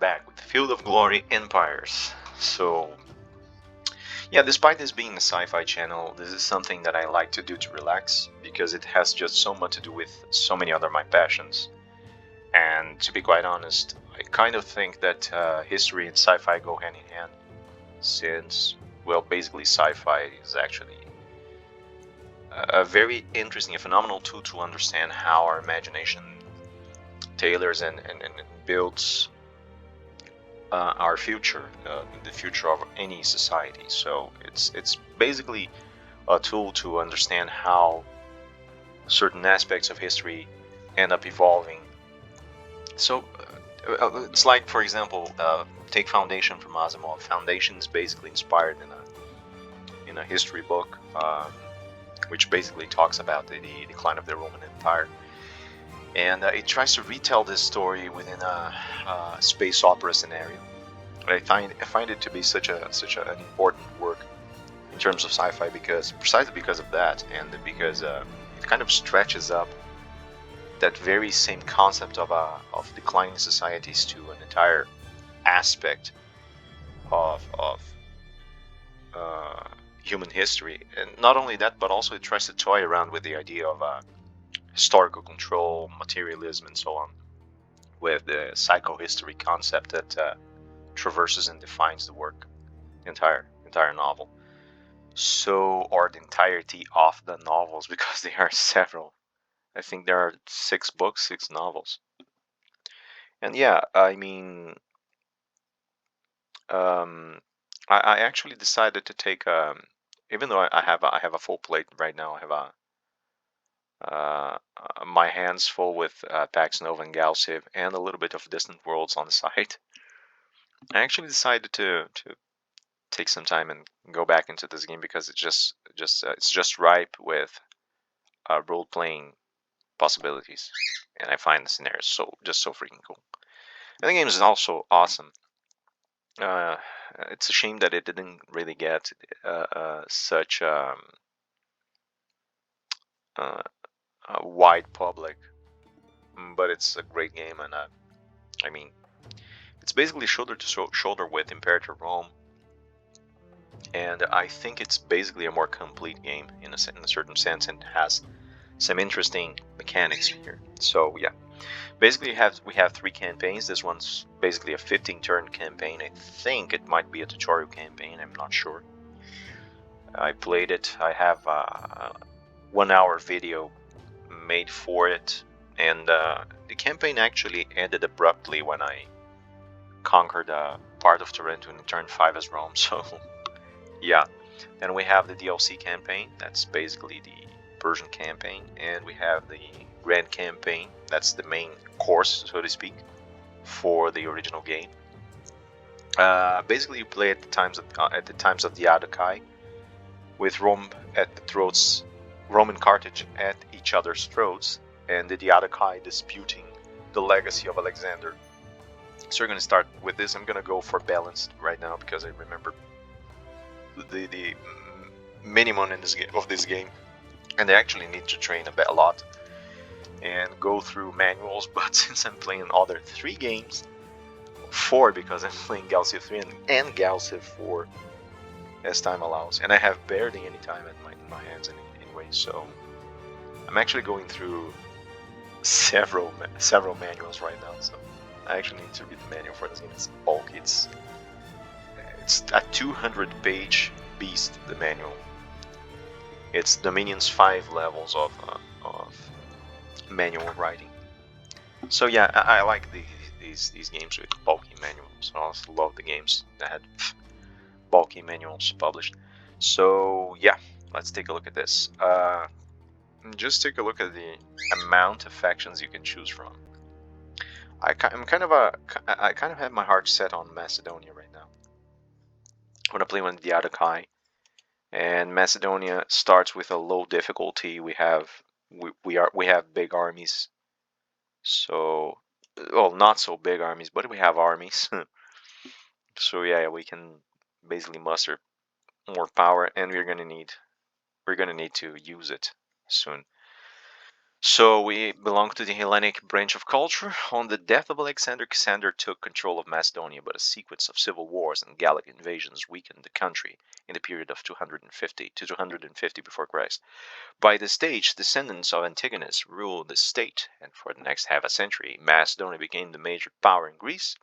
back with Field of Glory Empires. So, yeah, despite this being a sci-fi channel, this is something that I like to do to relax because it has just so much to do with so many other my passions. And to be quite honest, I kind of think that history and sci-fi go hand in hand, since, well, basically sci-fi is actually a very interesting, a phenomenal tool to understand how our imagination tailors and builds our future, the future of any society. So it's basically a tool to understand how certain aspects of history end up evolving. So it's like, for example, take Foundation from Asimov. Foundation is basically inspired in a history book, which basically talks about the decline of the Roman Empire. And it tries to retell this story within a space opera scenario. I find it to be such an important work in terms of sci-fi precisely because of that, and because it kind of stretches up that very same concept of declining societies to an entire aspect of human history. And not only that, but also it tries to toy around with the idea of historical control, materialism, and so on, with the psychohistory concept that traverses and defines the work, the entire novel. So, or the entirety of the novels, because there are several. I think there are 6 books, 6 novels. And yeah, I mean, um, I actually decided to take, even though I have a full plate right now, I have my hands full with Pax Nova and Galciv and a little bit of Distant Worlds on the side. I actually decided to take some time and go back into this game because it's just ripe with role playing possibilities, and I find the scenarios so freaking cool. And the game is also awesome. Uh, it's a shame that it didn't really get such a wide public, but it's a great game, and I mean, it's basically shoulder to shoulder with Imperator Rome, and I think it's basically a more complete game in a certain sense, and has some interesting mechanics here. So yeah, basically we have 3 campaigns. This one's basically a 15-turn campaign. I think it might be a tutorial campaign, I'm not sure. I played it. I have a 1-hour video made for it, and the campaign actually ended abruptly when I conquered part of Tarentum in turn 5 as Rome. So yeah, then we have the DLC campaign. That's basically the Persian campaign, and we have the Grand campaign. That's the main course, so to speak, for the original game. Basically, you play at the times of the Adokai, with Rome at the throats, Rome and Carthage at each other's throats, and the Adokai disputing the legacy of Alexander. So we're going to start with this. I'm going to go for balanced right now because I remember the minimum in this game, and I actually need to train a lot and go through manuals. But since I'm playing other 3 games, 4 because I'm playing Galciv 3 and Galciv 4 as time allows, and I have barely any time in my hands anyway. So I'm actually going through several manuals right now. So I actually need to read the manual for this game. It's bulky. It's a 200-page beast. The manual. It's Dominion's 5 levels of manual writing. So yeah, I like these games with bulky manuals. I also love the games that had bulky manuals published. So yeah, let's take a look at this. Just take a look at the amount of factions you can choose from. I kind of have my heart set on Macedonia right now. I want to play one of the Adokai, and Macedonia starts with a low difficulty. We have big armies, so, well, not so big armies, but we have armies. So yeah, we can basically muster more power, and we're gonna need to use it soon. So we belong to the Hellenic branch of culture. On the death of Alexander, Cassander took control of Macedonia, but a sequence of civil wars and Gallic invasions weakened the country in the period of 250 to 250 before Christ. By this stage, descendants of Antigonus ruled the state, and for the next half a century, Macedonia became the major power in Greece,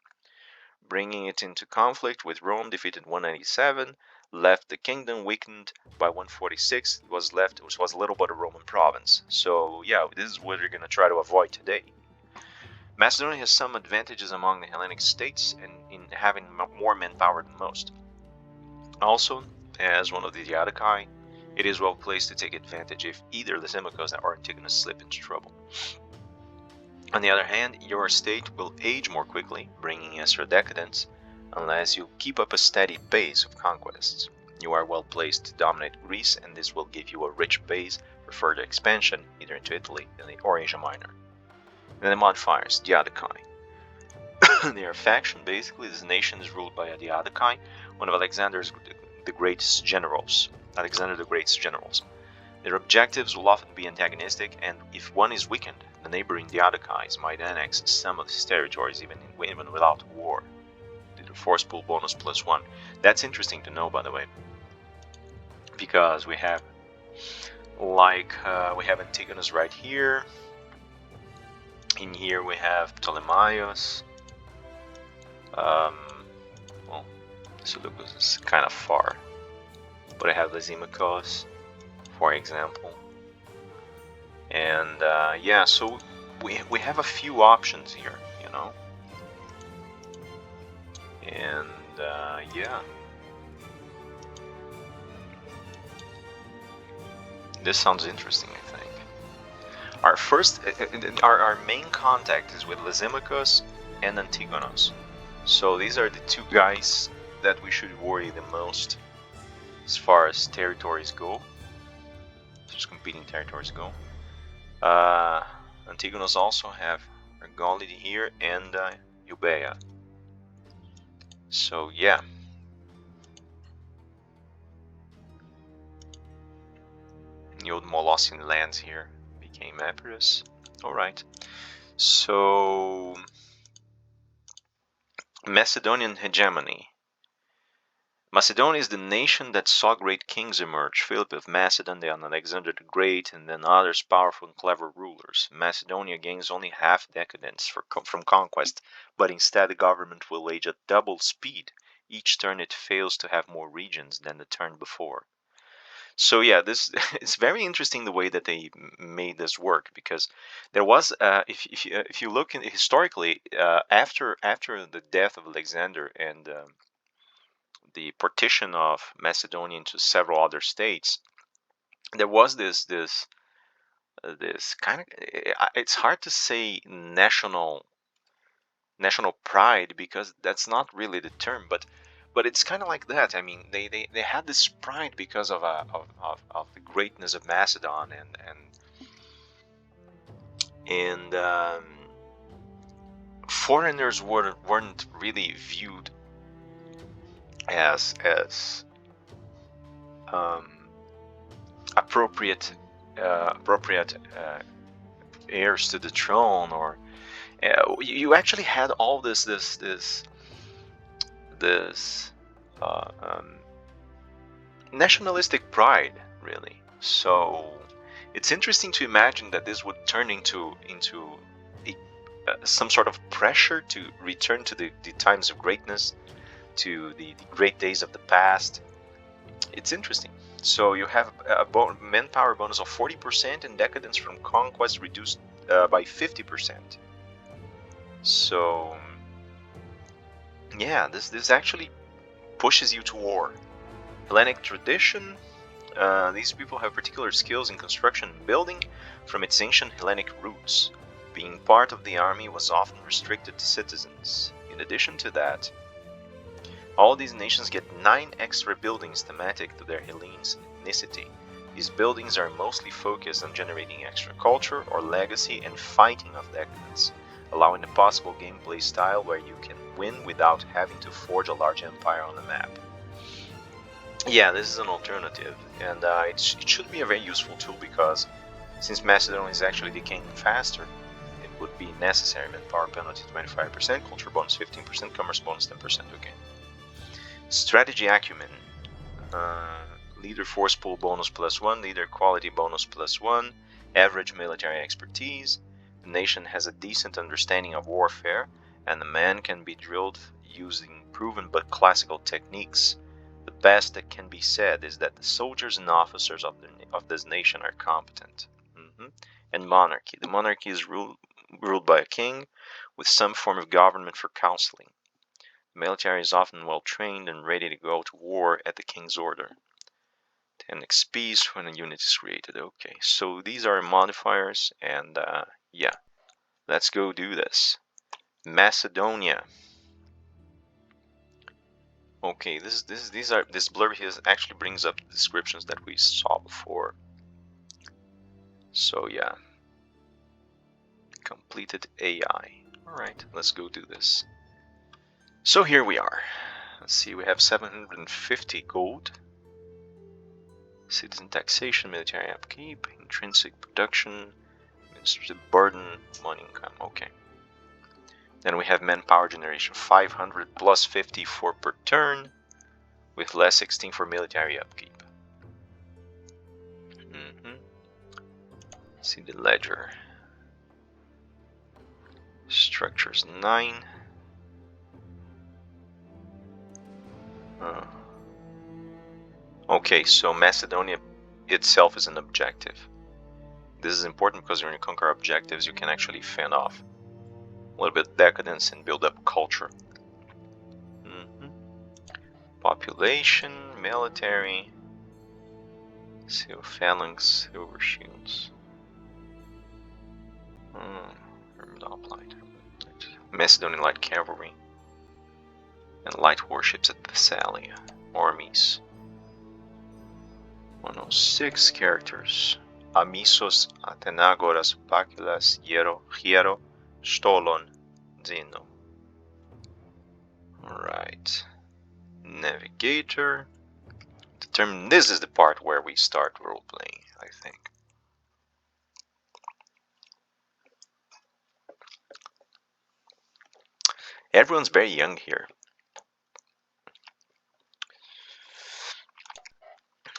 bringing it into conflict with Rome, defeated 197, left the kingdom weakened by 146. It was a little bit of Roman province. So yeah, this is what we're going to try to avoid today. Macedonia has some advantages among the Hellenic states and in having more manpower than most. Also, as one of the Diadochi, it is well placed to take advantage if either Lysimachus or Antigonus slip into trouble. On the other hand, your state will age more quickly, bringing extra decadence, unless you keep up a steady pace of conquests. You are well placed to dominate Greece, and this will give you a rich base for further expansion, either into Italy or Asia Minor. And then the modifiers, Diadochi. They are a faction. Basically, this nation is ruled by a Diadochi, one of Alexander the Great's generals. Their objectives will often be antagonistic, and if one is weakened, the neighboring Diadochis might annex some of his territories even without war, due to force pull bonus +1. That's interesting to know, by the way, because we have Antigonus right here. In here we have Ptolemaios. Well, Seleucus is kind of far, but I have Lysimachus, for example. And yeah, so we have a few options here, you know. And yeah, this sounds interesting, I think. Our main contact is with Lysimachus and Antigonus. So these are the two guys that we should worry the most as far as territories go. Just competing territories go. Antigonus also have Argolid here and Euboea. So yeah. The old Molossian lands here became Epyrus. Alright. So Macedonian hegemony. Macedonia is the nation that saw great kings emerge, Philip of Macedon, then Alexander the Great, and then others powerful and clever rulers. Macedonia gains only half decadence from conquest, but instead the government will age at double speed. Each turn it fails to have more regions than the turn before. So yeah, this it's very interesting the way that they made this work, because there was if you look historically after the death of Alexander and the partition of Macedonia into several other states, there was this kind of, it's hard to say national pride, because that's not really the term, but it's kind of like that. I mean, they had this pride because of the greatness of Macedon, and foreigners weren't really viewed as appropriate heirs to the throne, or you actually had all this nationalistic pride, really. So it's interesting to imagine that this would turn into some sort of pressure to return to the times of greatness, to the great days of the past. It's interesting. So you have a manpower bonus of 40% and decadence from conquest reduced by 50%. So yeah, this actually pushes you to war. Hellenic tradition. These people have particular skills in construction and building from its ancient Hellenic roots. Being part of the army was often restricted to citizens. In addition to that, all these nations get 9 extra buildings thematic to their Hellenicity. These buildings are mostly focused on generating extra culture or legacy and fighting of decadence, allowing a possible gameplay style where you can win without having to forge a large empire on the map. Yeah, this is an alternative, and it should be a very useful tool, because Since Macedonia is actually decaying faster, it would be necessary. Manpower penalty 25%, culture bonus 15%, commerce bonus 10%. Okay. Strategy acumen. Leader force pool bonus +1, leader quality bonus +1, average military expertise. The nation has a decent understanding of warfare, and the man can be drilled using proven but classical techniques. The best that can be said is that the soldiers and officers of this nation are competent. And monarchy. The monarchy is ruled by a king with some form of government for counseling. The military is often well trained and ready to go to war at the king's order. 10 XPs when a unit is created. Okay, so these are modifiers, and yeah, let's go do this. Macedonia. Okay, this blurb here actually brings up the descriptions that we saw before. So yeah, completed AI. All right, let's go do this. So here we are. Let's see, we have 750 gold. Citizen taxation, military upkeep, intrinsic production, administrative burden, money income. Okay. Then we have manpower generation 500 plus 54 per turn, with less 16 for military upkeep. See the ledger. Structures 9. Okay, so Macedonia itself is an objective. This is important because when you conquer objectives, you can actually fend off a little bit of decadence and build up culture. Population, military, phalanx, silver shields. Macedonian light cavalry and light warships at Thessalia. Armies. 106 characters. Amisos, Athenagoras, Paculas, Hiero, Stolon, Zeno. Alright. Navigator. Determine. This is the part where we start role playing, I think. Everyone's very young here.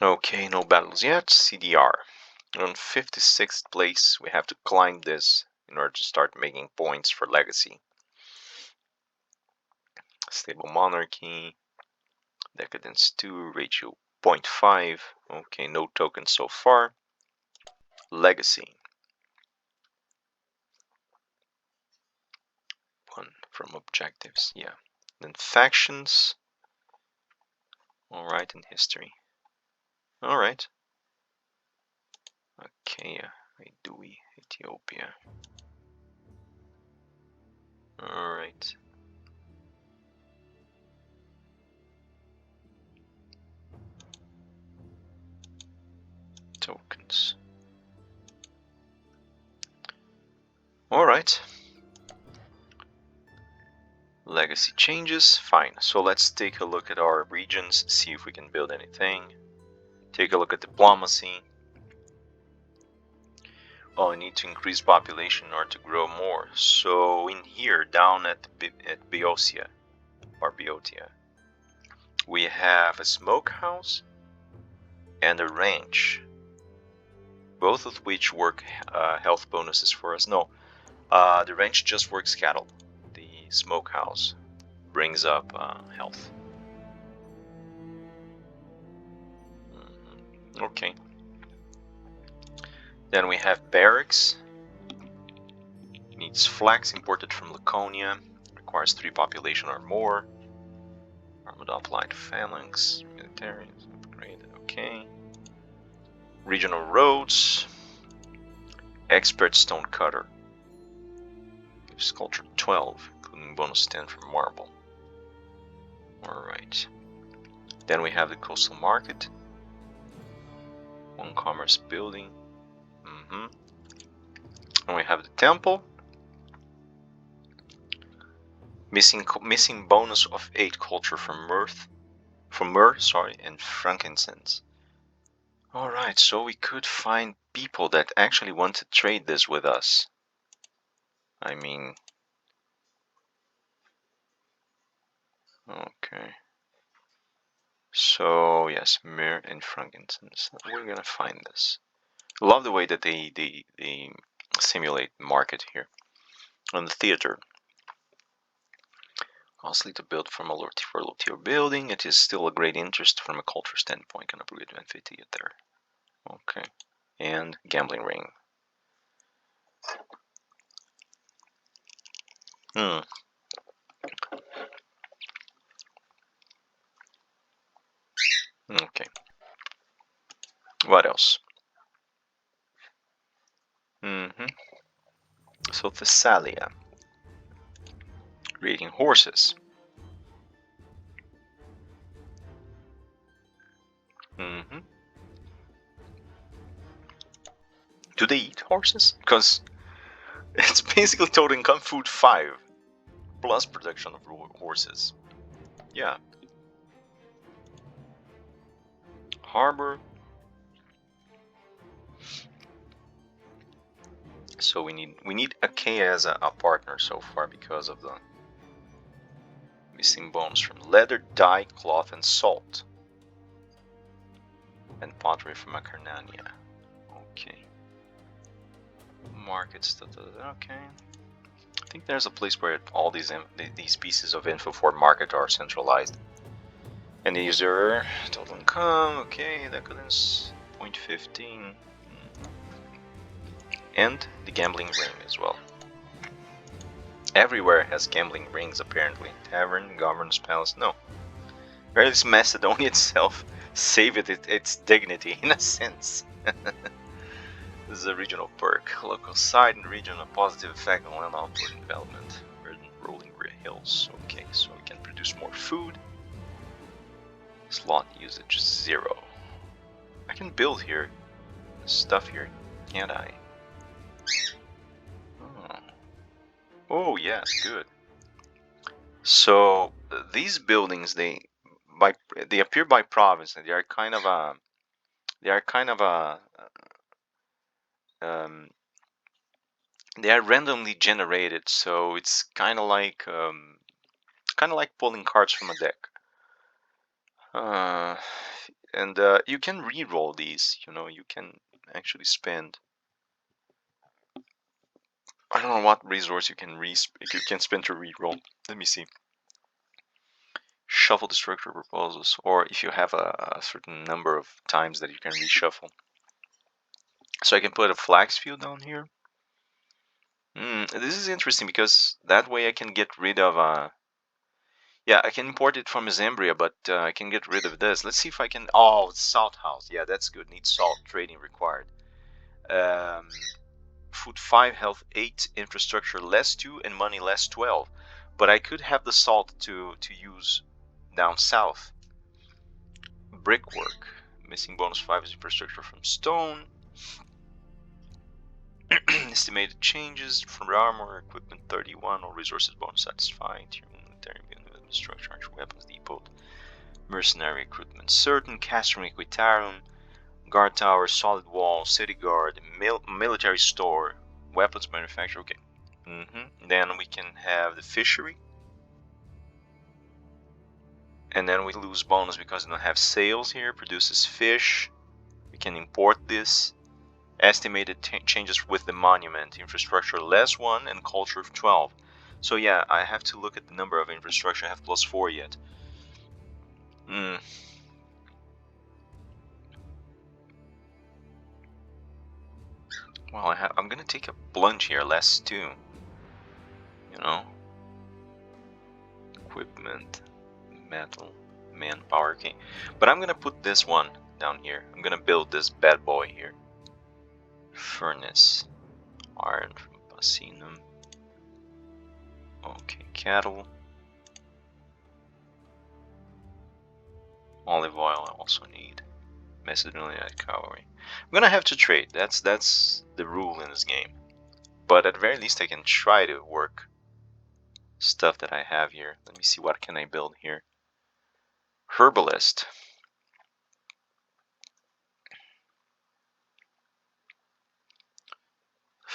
Okay, no battles yet. CDR. On 56th place, we have to climb this in order to start making points for legacy. Stable monarchy. Decadence 2, ratio 0.5. Okay, no tokens so far. Legacy. 1 from objectives, yeah. Then factions. Alright, in history. Alright. Achaia, Aidui, Ethiopia. Alright. Tokens. Alright. Legacy changes, fine. So let's take a look at our regions, see if we can build anything. Take a look at diplomacy. Oh, I need to increase population in order to grow more. So in here, down at Boeotia, or Boeotia, we have a smokehouse and a ranch, both of which work health bonuses for us. No, the ranch just works cattle. The smokehouse brings up health. Okay. Then we have barracks. Needs flax imported from Laconia. Requires 3 population or more. Armored applied phalanx. Military is upgraded. Okay. Regional roads. Expert stone cutter. Gives culture 12, including bonus 10 for marble. Alright. Then we have the coastal market. 1 commerce building. And we have the temple. Missing bonus of 8 culture from myrrh, and frankincense. Alright, so we could find people that actually want to trade this with us. I mean, okay. So yes, Mir and frankincense. We're gonna find this. Love the way that they simulate market here on the theater. Costly to build from a low tier building. It is still a great interest from a culture standpoint. Can upgrade 150 there. Okay, and gambling ring. Hmm. Okay. What else? Mm-hmm. So Thessalia. Reading horses. Mm-hmm. Do they eat horses? Because it's basically total income food 5 plus production of horses. Yeah. Harbor. So we need a K as a partner so far because of the missing bones from leather, dye, cloth, and salt. And pottery from Acarnania. Okay. Markets. Okay. I think there's a place where all these pieces of info for market are centralized. And the user total income. Okay, decadence 0.15. And the gambling ring as well. Everywhere has gambling rings apparently. Tavern, Governance Palace. No. Where is Macedonia itself? Save its dignity in a sense. This is a regional perk. Local side and region a positive effect on land output and development. Rolling hills. Okay, so we can produce more food. Slot usage 0. I can build here. Stuff here, can't I? Oh, oh yes, good. So these buildings they appear by province and they are kind of a um, they are randomly generated, so it's kind of like pulling cards from a deck. Uh, and you can re-roll these. You know, you can actually spend. I don't know what resource you can spend to re-roll. Let me see. Shuffle the structure proposals, or if you have a certain number of times that you can reshuffle. So I can put a flax field down here. This is interesting because that way I can get rid of yeah, I can import it from Zambria, but I can get rid of this. Let's see if I can. Oh, salt house. Yeah, that's good. Need salt. Trading required. Um, food 5, health 8, infrastructure less 2, and money less 12. But I could have the salt to use down south. Brickwork. Missing bonus 5 is infrastructure from stone. Estimated changes from armor, equipment 31, all resources bonus satisfying. Military structure, actual weapons depot. Mercenary recruitment certain. Castrum Equitarum. Guard tower, solid wall, city guard, military store, weapons manufacturer. Okay. Then we can have the fishery. And then we lose bonus because we don't have sales here. Produces fish. We can import this. Estimated changes with the monument. Infrastructure less 1 and culture 12. So yeah, I have to look at the number of infrastructure. I have +4 yet. Well, I'm gonna take a plunge here, less 2. You know? Equipment, metal, manpower. Okay. But I'm gonna put this one down here. I'm gonna build this bad boy here. Furnace. Iron from Basinum. Okay, cattle. Olive oil I also need. Macedonian cavalry. I'm gonna have to trade. That's the rule in this game. But at the very least I can try to work stuff that I have here. Let me see what can I build here. Herbalist.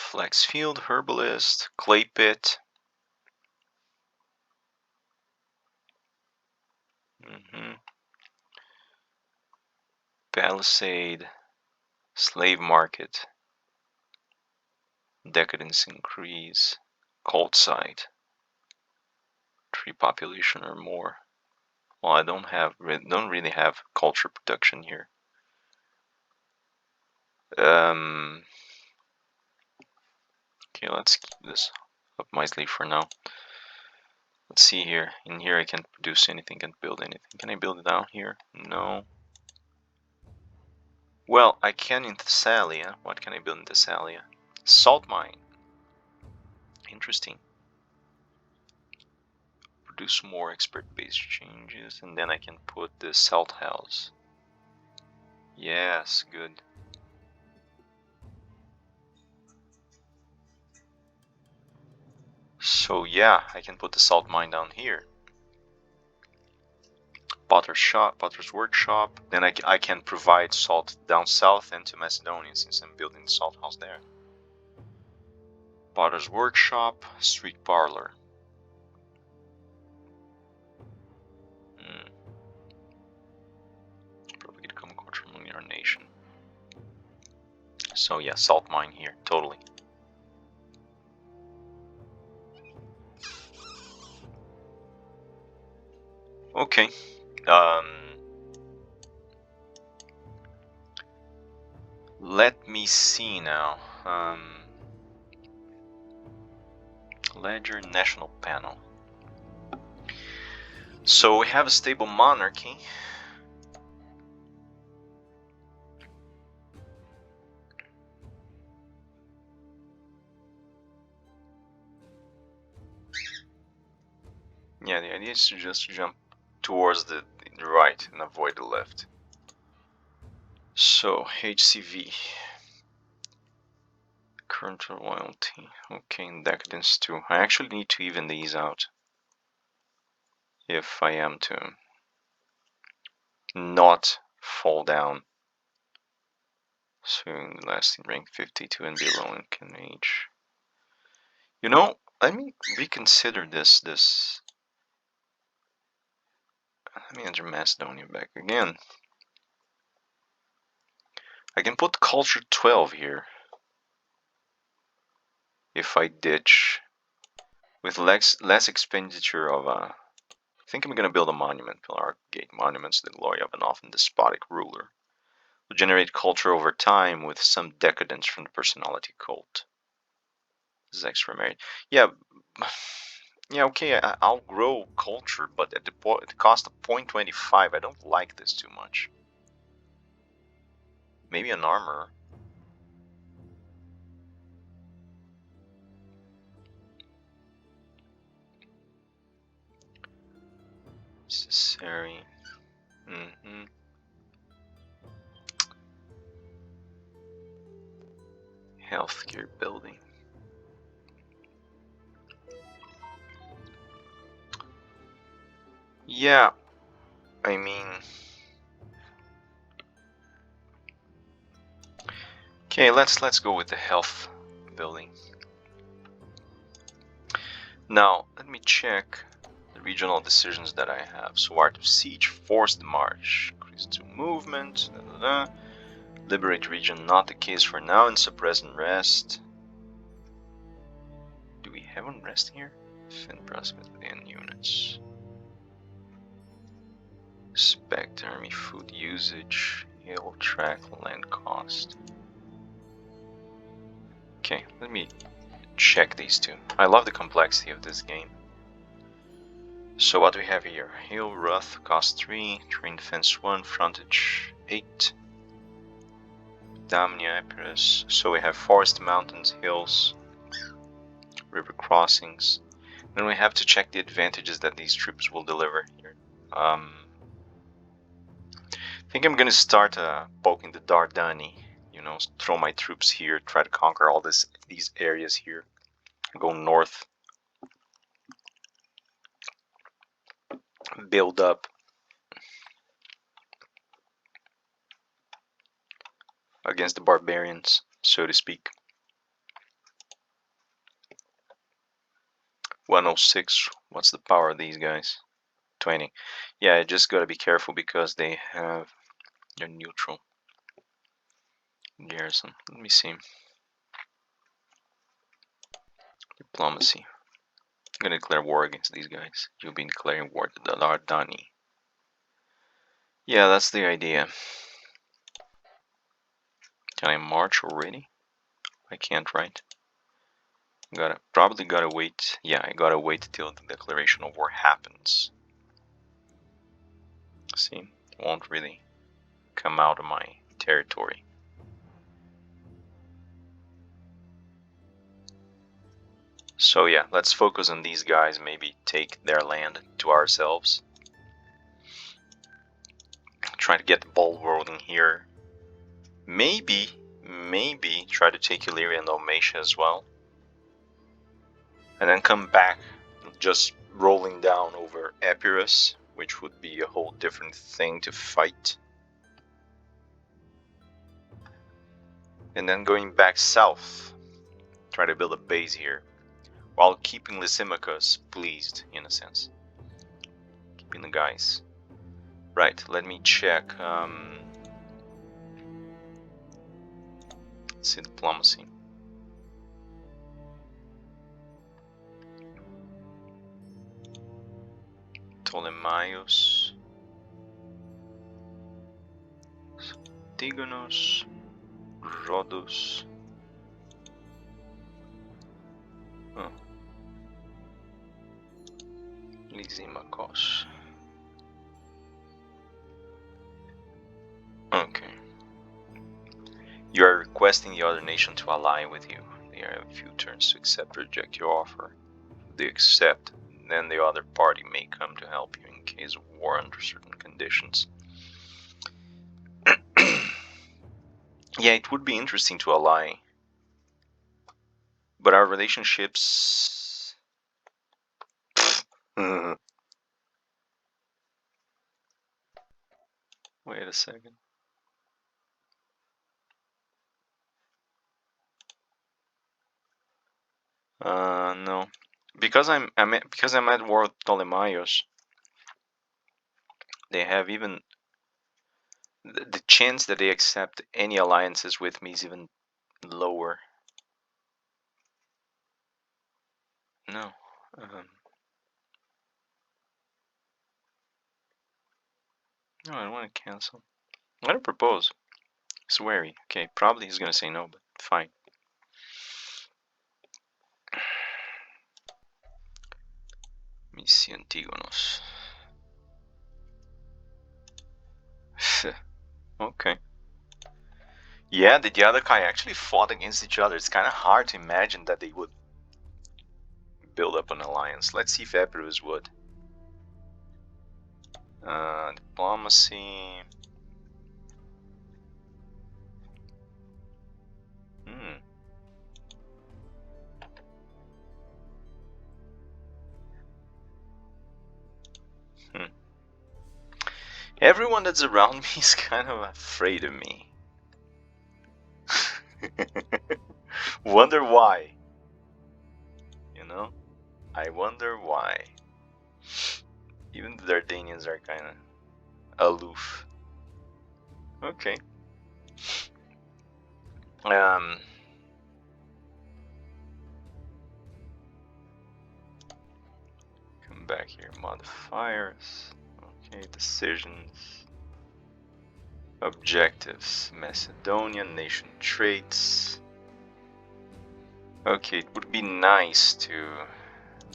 Flex field, herbalist, clay pit. Palisade, slave market, decadence increase, cult site, tree population or more. Well, I don't really have culture production here. Okay, let's keep this up my sleeve for now. Let's see here. In here I can't produce anything, can't build anything. Can I build it down here? No. Well, I can in Thessalia. What can I build in Thessalia? Salt mine. Interesting. Produce more expert-based changes, and then I can put the salt house. Yes, good. So yeah, I can put the salt mine down here. Potter's workshop. Then I can provide salt down south and to Macedonia since I'm building the salt house there. Potter's workshop, street parlor. Propagate common culture among our nation. So yeah, salt mine here, totally. Okay. Let me see now. Ledger National Panel. So we have a stable monarchy. Yeah, the idea is to just jump towards the right and avoid the left. So HCV. Current royalty. Okay, and decadence too. I actually need to even these out. If I am to not fall down. So lasting rank 52 and below and can age. You know, let me reconsider this. Let me enter Macedonia back again. I can put culture 12 here. If I ditch with less expenditure of I think I'm gonna build a monument, Pillar Gate monuments to the glory of an often despotic ruler. Will generate culture over time with some decadence from the personality cult. This is extra merit. Yeah, yeah. Okay, I'll grow culture, but at the cost of 0.25. I don't like this too much. Maybe an armor. Necessary. Healthcare building. Yeah, I mean, okay, let's go with the health building. Now, let me check the regional decisions that I have. So art of siege, forced march, increase to movement, liberate region, not the case for now, and suppress unrest. Do we have unrest here? Defend prospect within units. Spec army food usage, hill track, land cost. Okay, let me check these two. I love the complexity of this game. So what do we have here? Hill Rough, cost 3, terrain defense 1, frontage 8. Damnia, Epyrus. So we have forest, mountains, hills, river crossings. Then we have to check the advantages that these troops will deliver here. I think I'm gonna start poking the Dardani. You know, throw my troops here, try to conquer all these areas here. Go north. Build up. Against the barbarians, so to speak. 106. What's the power of these guys? 20. Yeah, I just gotta be careful because they have their neutral garrison. Let me see. Diplomacy. I'm gonna declare war against these guys. You'll be declaring war to the Lardani. Yeah, that's the idea. Can I march already? I can't, right? Probably gotta wait. Yeah, I gotta wait till the declaration of war happens. See, won't really come out of my territory. So yeah, let's focus on these guys, maybe take their land to ourselves. Try to get the ball rolling here. Maybe try to take Illyria and Dalmatia as well. And then come back, just rolling down over Epyrus, which would be a whole different thing to fight. And then going back south, try to build a base here, while keeping Lysimachus pleased, in a sense. Keeping the guys. Right, let me check. Let's see, diplomacy. Ptolemaios. Tigonos. Rhodos. Oh. Lysimachus. Okay. You are requesting the other nation to ally with you. They have a few turns to accept or reject your offer. If they accept, then the other party may come to help you in case of war under certain conditions. Yeah, it would be interesting to ally. But our relationships... Wait a second. No. Because I'm at war with Ptolemaios, they have even... The chance that they accept any alliances with me is even lower. No. No, I don't want to cancel. I'm gonna propose. Sweary. Okay, probably he's gonna say no, but fine. Let me see Antigonos. Okay. Yeah, the Diadochi actually fought against each other. It's kind of hard to imagine that they would build up an alliance. Let's see if Epyrus would. Diplomacy. Everyone that's around me is kind of afraid of me. Wonder why. You know? I wonder why. Even the Dardanians are kind of aloof. Okay. Come back here. Modifiers. Okay, decisions. Objectives. Macedonian, nation traits. Okay, it would be nice to...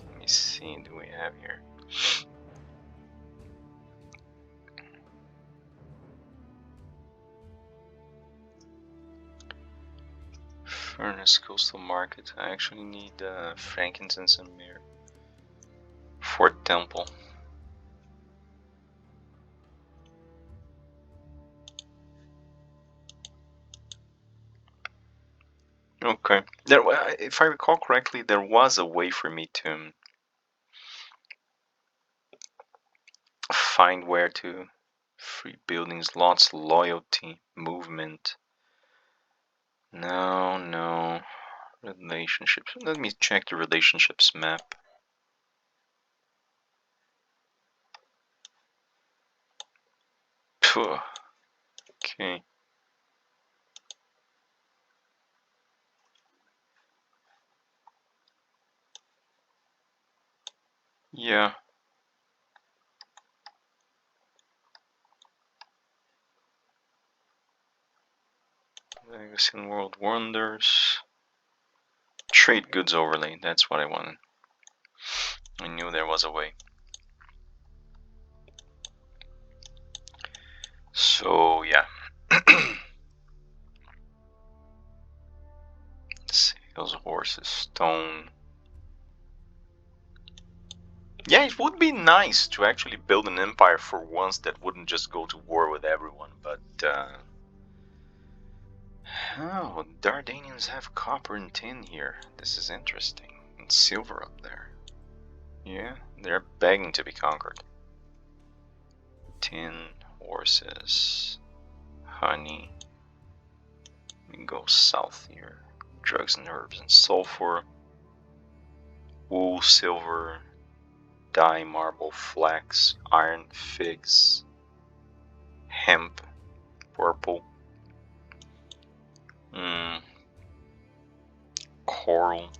Let me see, do we have here? Furnace, coastal market. I actually need frankincense and myrrh. Fort Temple. Okay. If I recall correctly, there was a way for me to find where to... Free buildings, lots, loyalty, movement. No. Relationships. Let me check the relationships map. Phew. Okay. Yeah. Magazine World Wonders. Trade goods overlay, that's what I wanted. I knew there was a way. So yeah. Sales horses, stone. Yeah, it would be nice to actually build an empire for once that wouldn't just go to war with everyone, but oh, Dardanians have copper and tin here. This is interesting. And silver up there. Yeah, they're begging to be conquered. Tin, horses, honey. We go south here. Drugs and herbs and sulfur. Wool, silver, dye, marble, flax, iron, figs, hemp, purple, coral.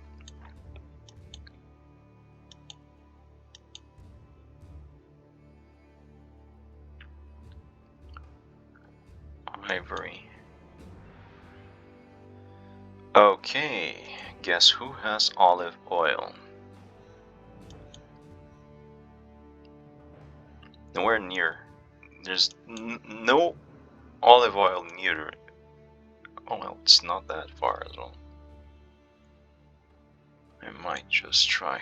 Ivory. Okay, guess who has olive oil? Nowhere near. There's no olive oil near. Oh well, it's not that far as well. I might just try.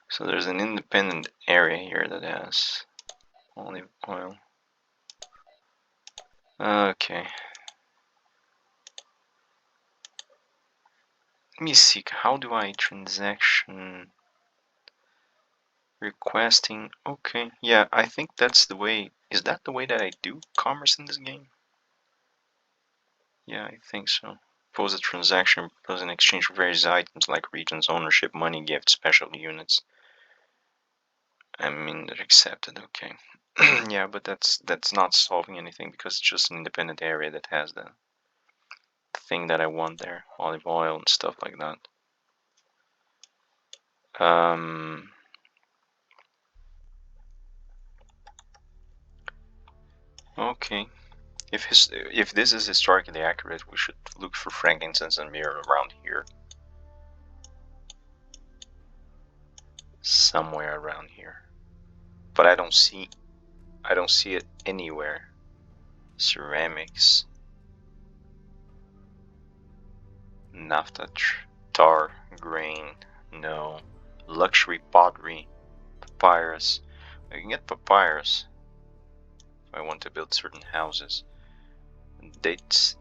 So there's an independent area here that has olive oil. Okay. Let me see, how do I transaction requesting? Okay, yeah, I think that's the way. Is that the way that I do commerce in this game? Yeah, I think so. Propose a transaction, propose an exchange for various items like regions, ownership, money, gifts, special units. I mean, they're accepted, okay. Yeah, but that's not solving anything because it's just an independent area that has the thing that I want there, olive oil and stuff like that. Okay. If this is historically accurate, we should look for frankincense and myrrh around here. Somewhere around here. But I don't see it anywhere. Ceramics. Naphtha, tar, grain, no. Luxury pottery, papyrus. I can get papyrus if I want to build certain houses. Dates.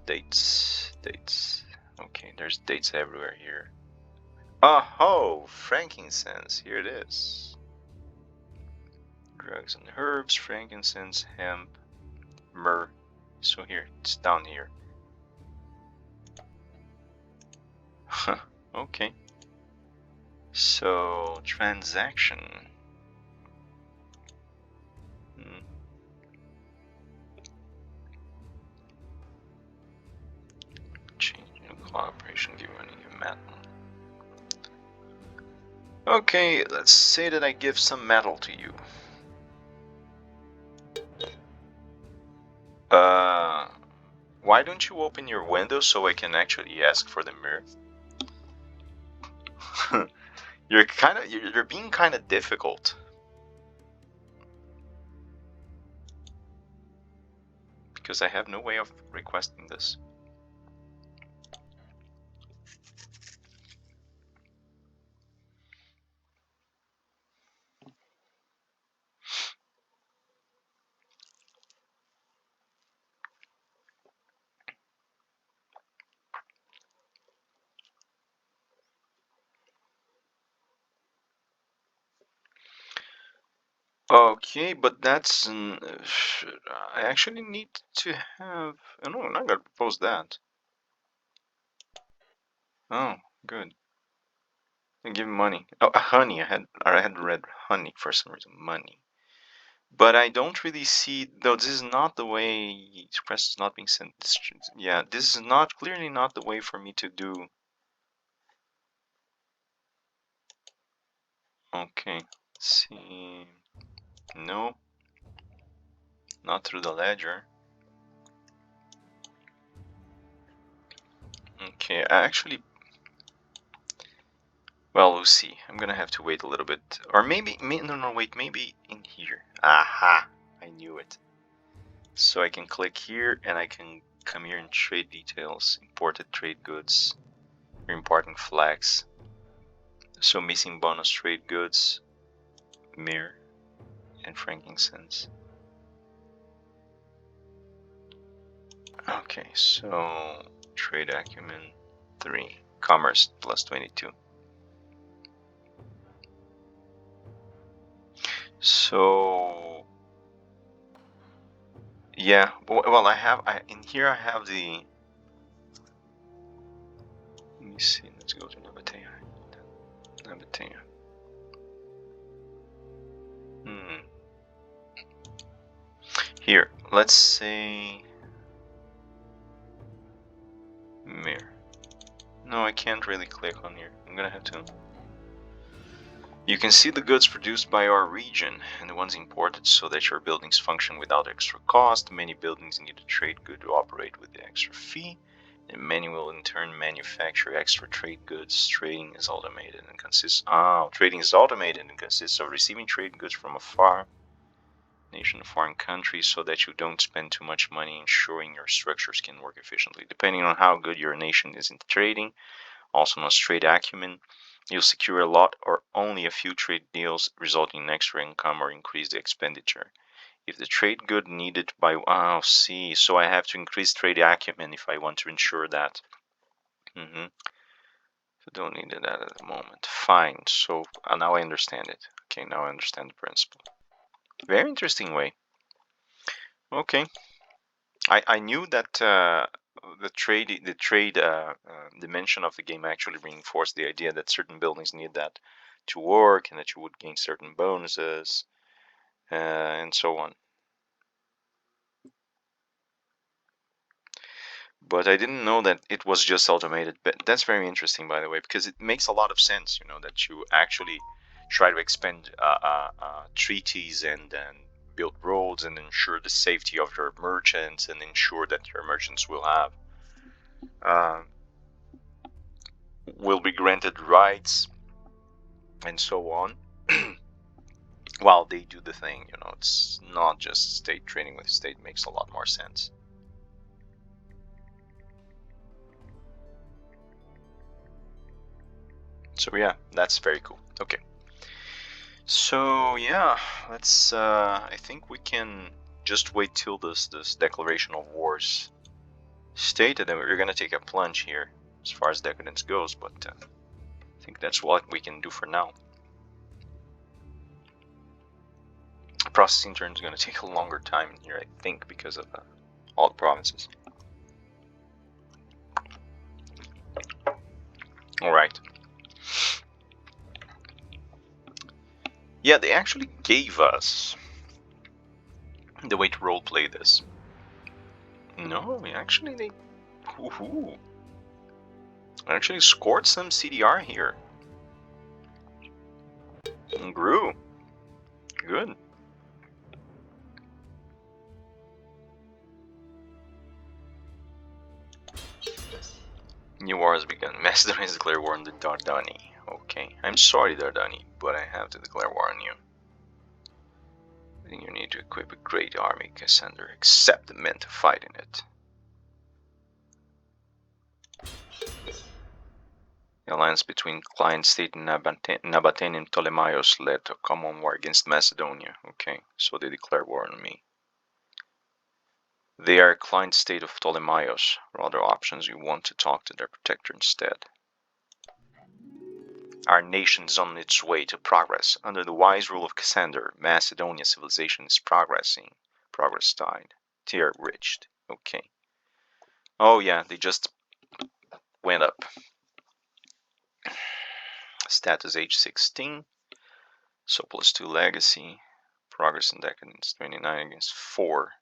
Okay, there's dates everywhere here. Oh, frankincense, here it is. Drugs and herbs, frankincense, hemp, myrrh. So here, it's down here. Huh, okay. So, transaction. Change new cooperation, give money, give metal. Okay, let's say that I give some metal to you. Why don't you open your window so I can actually ask for the mirror? You're being kind of difficult. Because I have no way of requesting this. Okay, but that's I actually need to have. Oh, no, I'm not gonna propose that. Oh, good. And give him money. Oh, honey. I had read honey for some reason. Money. But I don't really see, though this is not the way express is not being sent. Yeah, this is not clearly not the way for me to do. Okay, let's see. No, not through the ledger. Okay, I actually, well, we'll see. I'm gonna have to wait a little bit, or maybe, no, wait, maybe in here. Aha, I knew it. So I can click here, and I can come here and trade details, imported trade goods, importing flags. So missing bonus trade goods, mirror, and frankincense. Okay, so trade acumen 3, commerce plus 22. So yeah, well, in here I have the. Let me see. Let's go to Nabatea. Nabatea. Here, let's say mirror. No, I can't really click on here. I'm gonna have to. You can see the goods produced by our region and the ones imported so that your buildings function without extra cost. Many buildings need a trade good to operate with the extra fee, and many will in turn manufacture extra trade goods. Trading is automated and consists of receiving trade goods from a far nation, a foreign country, so that you don't spend too much money ensuring your structures can work efficiently. Depending on how good your nation is in trading, also known as trade acumen, you'll secure a lot or only a few trade deals, resulting in extra income or increase the expenditure. If the trade good needed by see, so I have to increase trade acumen if I want to ensure that. So don't need that at the moment. Fine. So now I understand it. Okay, now I understand the principle. Very interesting way. Okay, I knew that the trade dimension of the game actually reinforced the idea that certain buildings need that to work, and that you would gain certain bonuses, and so on. But I didn't know that it was just automated. But that's very interesting, by the way, because it makes a lot of sense, that you actually try to expand treaties and build roads and ensure the safety of your merchants and ensure that your merchants uh, will be granted rights and so on. While they do the thing, it's not just state trading with state. Makes a lot more sense. So yeah, that's very cool. Okay. So yeah, let's. I think we can just wait till this declaration of wars stated, and we're gonna take a plunge here as far as decadence goes. But I think that's what we can do for now. Processing turn is gonna take a longer time here, I think, because of all the provinces. All right. Yeah, they actually gave us the way to roleplay this. No, actually they actually scored some CDR here. And grew. Good. New war has begun. Macedonian has declared war on the Dardani. Okay. I'm sorry, Dardani, but I have to declare war on you. I think you need to equip a great army, Cassander. Accept the men to fight in it. The alliance between client state Nabatean and Ptolemaios led to a common war against Macedonia. Okay, so they declare war on me. They are a client state of Ptolemaios, or other options you want to talk to their protector instead. Our nation is on its way to progress. Under the wise rule of Cassander, Macedonian civilization is progressing. Progress tide. Tier reached. Okay. Oh yeah, they just went up. Status age 16. So +2 legacy. Progress and decadence 29 against 4.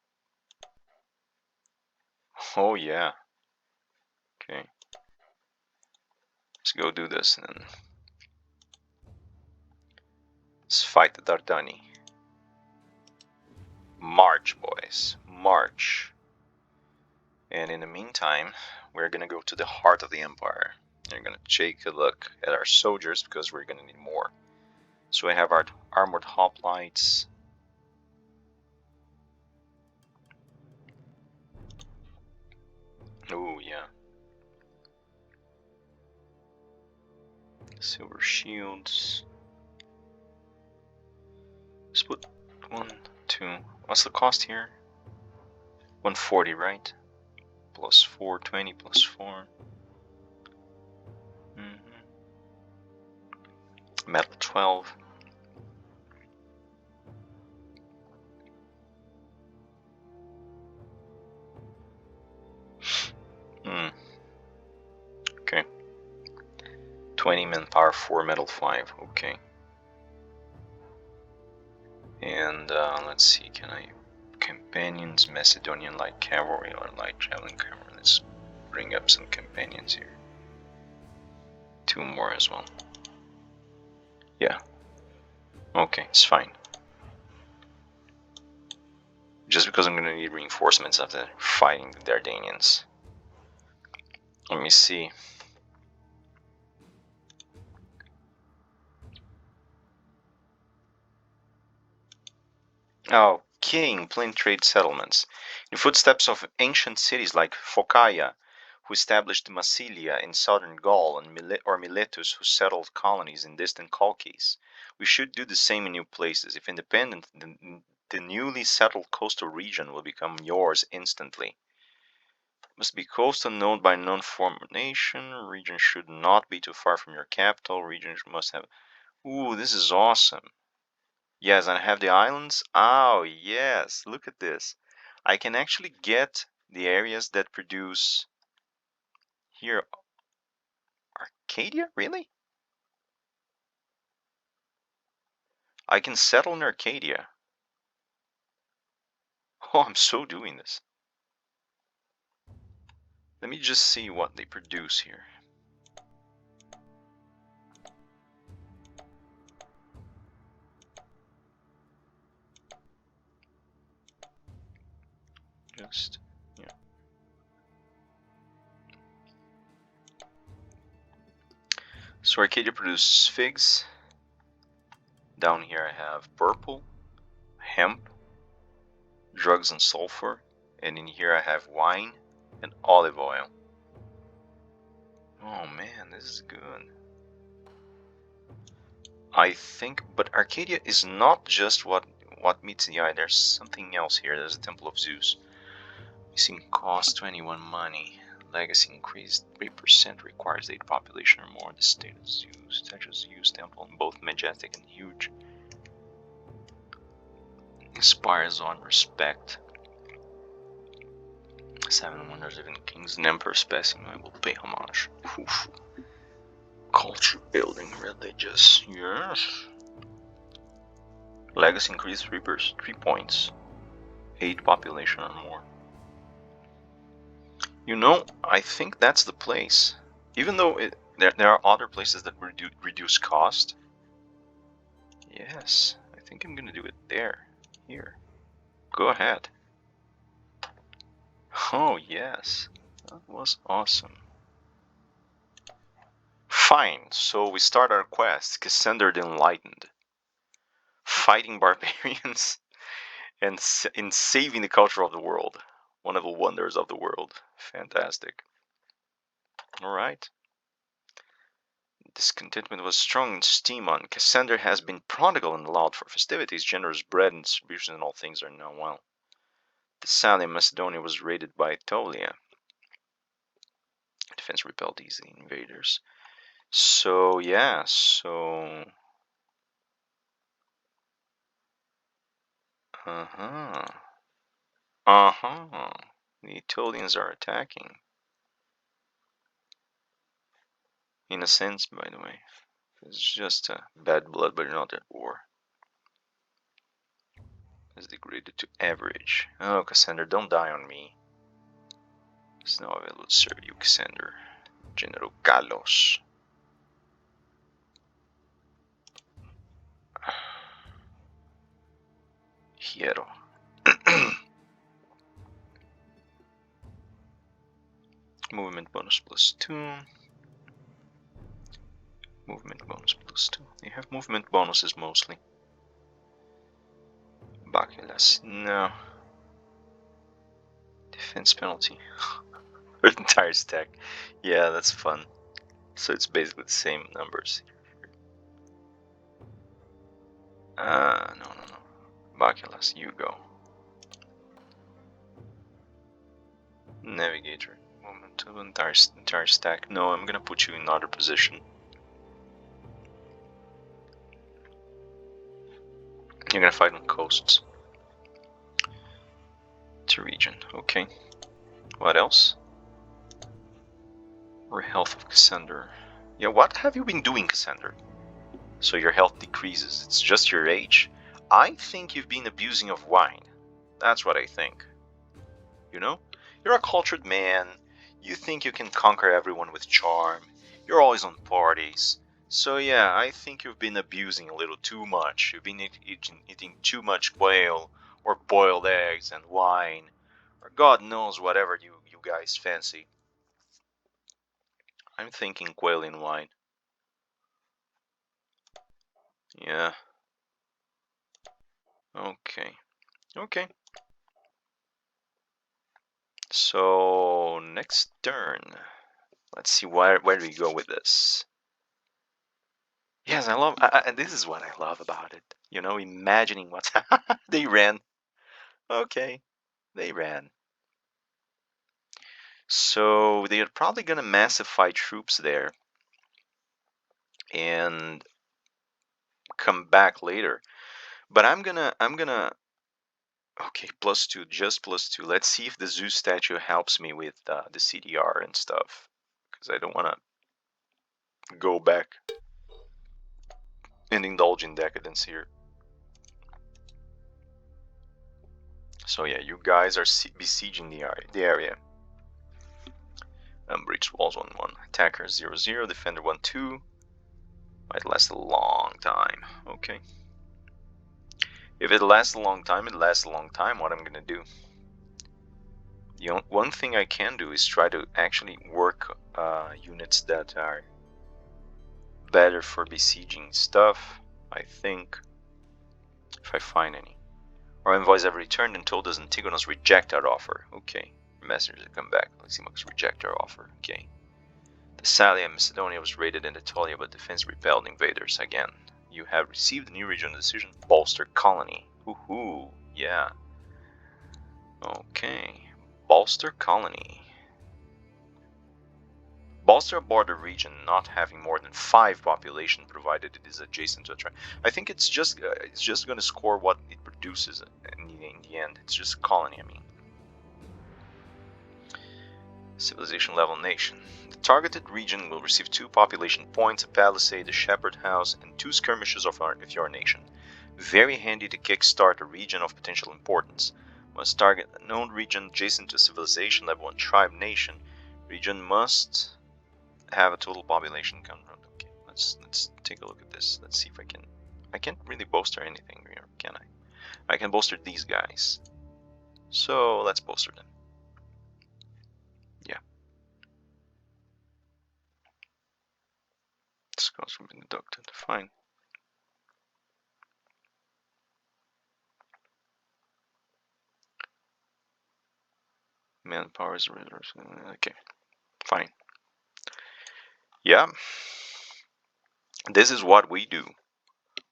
Oh yeah. Okay. Let's go do this then. Let's fight the Dardani. March, boys. March. And in the meantime, we're gonna go to the heart of the empire. We're gonna take a look at our soldiers because we're gonna need more. So we have our armored hoplites. Oh yeah. Silver shields. Let's put 1, 2. What's the cost here? 140, right? Plus 420 plus 4. Metal 12. Okay. 20 manpower, 4 metal 5. Okay. And let's see, can I companions, Macedonian light cavalry or light traveling cavalry? Let's bring up some companions here. 2 more as well. Yeah. Okay, it's fine. Just because I'm gonna need reinforcements after fighting the Dardanians. Let me see. Oh, king, plain trade settlements. In footsteps of ancient cities like Phocaea, who established Massilia in southern Gaul, and Miletus, who settled colonies in distant Colchis. We should do the same in new places. If independent, the newly settled coastal region will become yours instantly. Must be coastal, known by non-formation. Region should not be too far from your capital. Region must have... Ooh, this is awesome. Yes, and I have the islands. Oh, yes, look at this. I can actually get the areas that produce... Here, Arcadia? Really? I can settle in Arcadia. Oh, I'm so doing this. Let me just see what they produce here. Just, yeah. So Arcadia produces figs. Down here I have purple, hemp, drugs and sulfur. And in here I have wine and olive oil. Oh man, this is good. I think, but Arcadia is not just what meets the eye. There's something else here. There's a Temple of Zeus. Missing cost 21 money. Legacy increased 3%. Requires 8 population or more. The state of Zeus. Statue of Zeus temple, both majestic and huge. Inspires on respect. 7 wonders, even kings and emperors passing by will pay homage. Oof. Culture building, religious, yes. Legacy increased 3 points. 8 population or more. You know, I think that's the place. Even though there are other places that reduce cost. Yes, I think I'm gonna do it there. Here. Go ahead. Oh, yes. That was awesome. Fine, so we start our quest, Cassander the Enlightened. Fighting barbarians and in saving the culture of the world. One of the wonders of the world. Fantastic. Alright. Discontentment was strong in Steamon. Cassander has been prodigal and allowed for festivities. Generous bread and distribution and all things are known well. Thessalia, Macedonia was raided by Aetolia. Defense repelled easily invaders. So yeah, so uh-huh. Uh-huh. The Italians are attacking. In a sense, by the way. It's just bad blood, but not at war. It's degraded to average. Oh, Cassander, don't die on me. It's now available to serve you, Cassander. General Carlos. Hierro. Movement bonus +2. Movement bonus +2. They have movement bonuses mostly. Baculas. No. Defense penalty. Entire stack. Yeah, that's fun. So it's basically the same numbers. No. Baculas, you go. Navigator. Movement to entire stack. No, I'm gonna put you in another position. You're gonna fight on coasts. To region. Okay. What else? Or health of Cassander. Yeah, what have you been doing, Cassander? So your health decreases. It's just your age. I think you've been abusing of wine. That's what I think. You know? You're a cultured man. You think you can conquer everyone with charm. You're always on parties. So yeah, I think you've been abusing a little too much. You've been eating too much quail, or boiled eggs and wine, or God knows whatever you guys fancy. I'm thinking quail and wine. Yeah. Okay. Okay. So next turn. Let's see where do we go with this. Yes, I love. This is what I love about it. You know, imagining what's. They ran. Okay, they ran. So they're probably gonna massify troops there and come back later. But I'm gonna. Okay, +2, just +2. Let's see if the zoo statue helps me with the CDR and stuff, because I don't want to go back and indulge in decadence here. So yeah, you guys are besieging the area. Breach walls 1-1. Attacker 0-0. Defender 1-2. Might last a long time. Okay. If it lasts a long time, it lasts a long time. What I'm gonna do? One thing I can do is try to actually work units that are better for besieging stuff, I think, if I find any. Our envoys have returned and told us Antigonus reject our offer. Okay. Messengers have come back. Lysimachus reject our offer. Okay. Thessalia and Macedonia was raided in Anatolia, but defense repelled invaders again. You have received a new regional decision. Bolster colony. Woohoo. Yeah. Okay. Bolster colony. Bolster a border region not having more than 5 population, provided it is adjacent to a tribe. I think it's just going to score what it produces in the end. It's just a colony, I mean. Civilization level nation. The targeted region will receive 2 population points, a palisade, a shepherd house, and 2 skirmishes of your nation. Very handy to kickstart a region of potential importance. Must target a known region adjacent to a civilization level 1 tribe nation. Region must have a total population count. Okay, let's take a look at this. Let's see if I can. I can't really bolster anything here, can I? I can bolster these guys. So let's bolster them. Yeah. Scouts have been deducted. Fine. Manpower is okay. Fine. Yeah. This is what we do.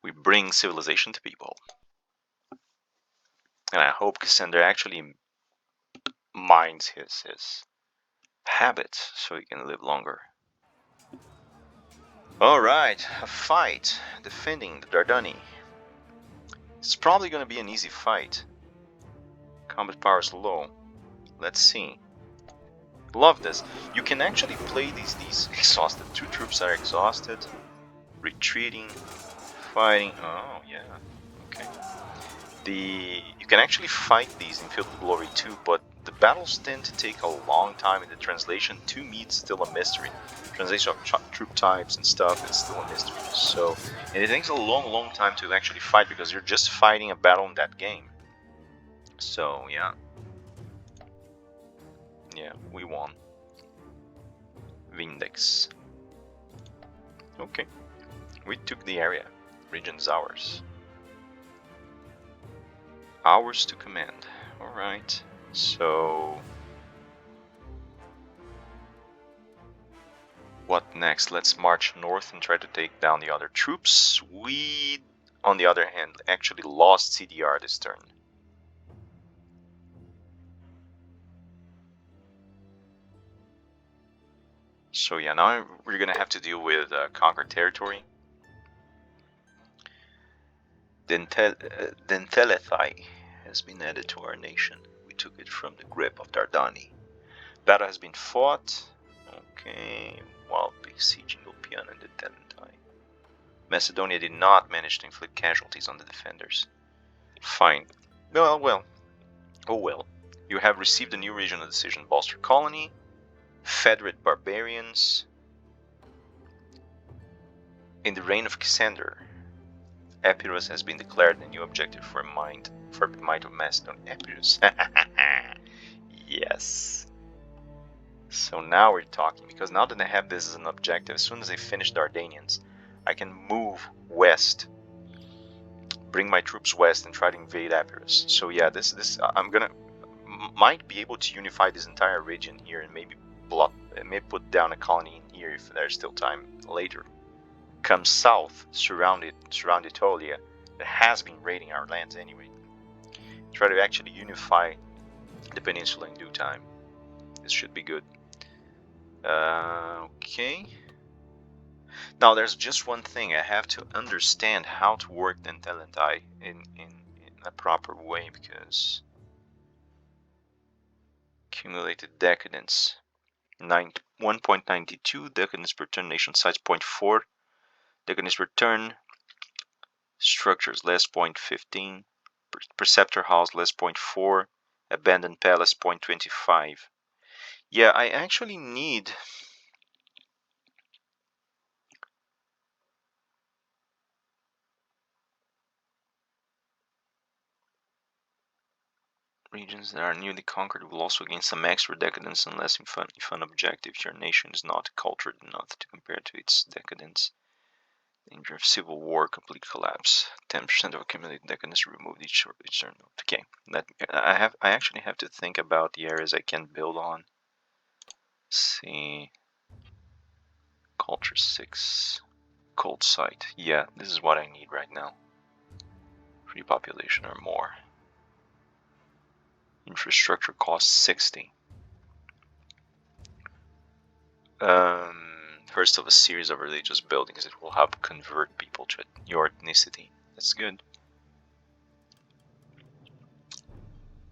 We bring civilization to people. And I hope Cassander actually minds his habits so he can live longer. Alright, a fight. Defending the Dardani. It's probably gonna be an easy fight. Combat power is low. Let's see. Love this. You can actually play these exhausted. Two troops are exhausted. Retreating. Fighting. Oh, yeah. Okay. You can actually fight these in Field of Glory too, but the battles tend to take a long time, and the translation to me it's still a mystery. Translation of troop types and stuff is still a mystery. So, and it takes a long time to actually fight because you're just fighting a battle in that game. So yeah, we won. Vindex. Okay, we took the area. Region's ours. Ours to command. All right. So what next? Let's march north and try to take down the other troops. We, on the other hand, actually lost CDR this turn. So yeah, now we're gonna have to deal with conquered territory. Dentelethai has been added to our nation. We took it from the grip of Dardani. Battle has been fought. Okay, while besieging Ulpian and Dentelethai. Macedonia did not manage to inflict casualties on the defenders. Fine. Well. Oh well. You have received a new regional decision. Bolster colony. Federate barbarians. In the reign of Cassander, Epyrus has been declared a new objective for the might of Macedon. Epyrus. Yes. So now we're talking, because now that I have this as an objective, as soon as I finish the Dardanians, I can move west, bring my troops west, and try to invade Epyrus. So yeah, I'm gonna might be able to unify this entire region here and maybe put down a colony in here if there's still time later. Come south, surround Etolia, that has been raiding our lands anyway. Try to actually unify the peninsula in due time. This should be good. Okay. Now there's just one thing. I have to understand how to work Dentelethai in a proper way, because accumulated decadence 1.92, decadence per turn, nation size 0.4, decadence per turn, structures less 0.15, preceptor house less 0.4, abandoned palace 0.25. Yeah, I actually need regions that are newly conquered will also gain some extra decadence unless if an objective your nation is not cultured enough to compare to its decadence. Danger of civil war, complete collapse. 10% of accumulated decadence removed each turn. Okay, I actually have to think about the areas I can build on. Let's see, culture 6, cold site. Yeah, this is what I need right now. Free population or more. Infrastructure costs 60. First of a series of religious buildings that will help convert people to your ethnicity. That's good.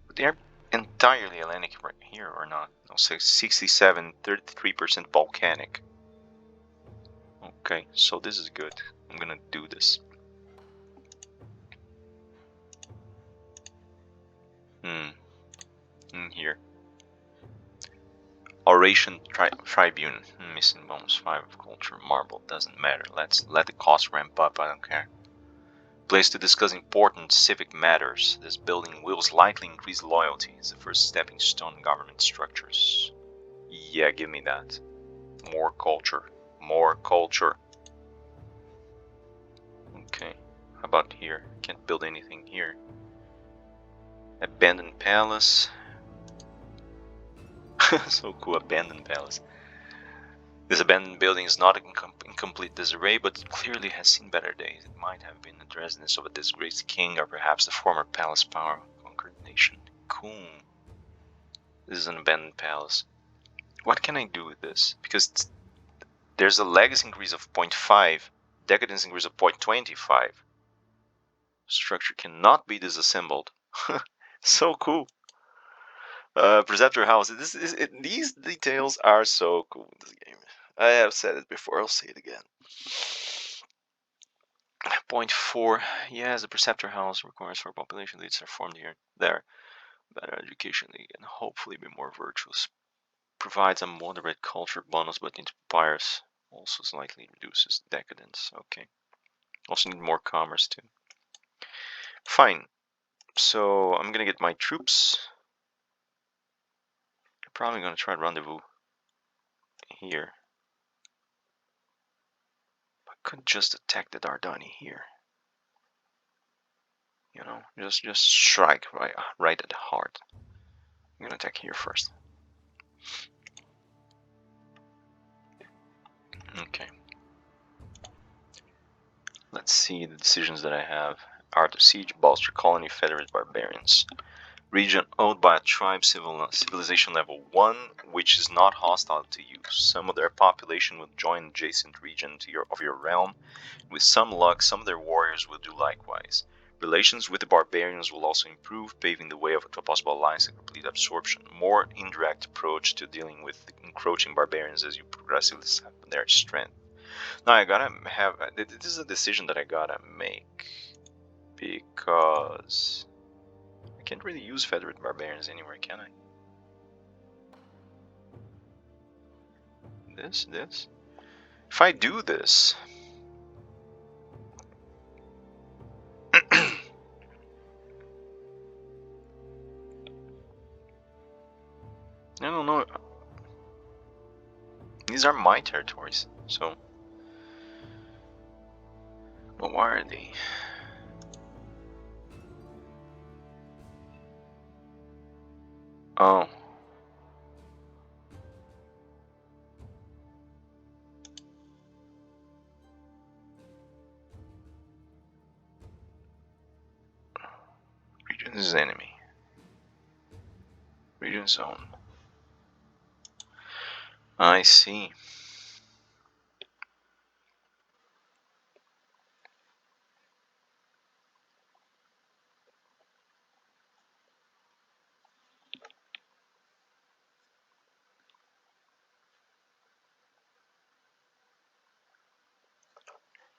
But they're entirely Hellenic right here or not? No, 67, 33% volcanic. Okay, so this is good. I'm gonna do this. In here. Oration Tribune. Missing bones, 5 of culture, marble, doesn't matter. Let's let the cost ramp up, I don't care. Place to discuss important civic matters. This building will likely increase loyalty. It's the first stepping stone in government structures. Yeah, give me that. More culture. More culture. Okay. How about here? Can't build anything here. Abandoned palace. So cool, abandoned palace. This abandoned building is not in complete disarray, but it clearly has seen better days. It might have been the residence of a disgraced king, or perhaps the former palace power of a conquered nation. Cool. This is an abandoned palace. What can I do with this? Because There's a legacy increase of 0.5, decadence increase of 0.25. Structure cannot be disassembled. So cool. Preceptor house. These details are so cool in this game. I have said it before, I'll say it again. 0.4. Yes, the Preceptor house requires for population leads are formed here. There. Better education and hopefully be more virtuous. Provides a moderate culture bonus, but inspires also slightly reduces decadence. Okay. Also need more commerce too. Fine. So I'm gonna get my troops. I'm probably gonna try to rendezvous here. I could just attack the Dardani here. You know, just strike right at the heart. I'm gonna attack here first. Okay. Let's see the decisions that I have. Art of Siege, Bolster Colony, Federate Barbarians. Region owned by a tribe civilization level 1, which is not hostile to you. Some of their population will join adjacent region of your realm. With some luck, some of their warriors will do likewise. Relations with the barbarians will also improve, paving the way to a possible alliance and complete absorption. More indirect approach to dealing with encroaching barbarians as you progressively sap their strength. Now I gotta have, this is a decision that I gotta make, because I can't really use Federate Barbarians anywhere, can I? This? If I do this... I don't know. These are my territories, so... But why are they? Oh. Region is enemy. Region zone. I see.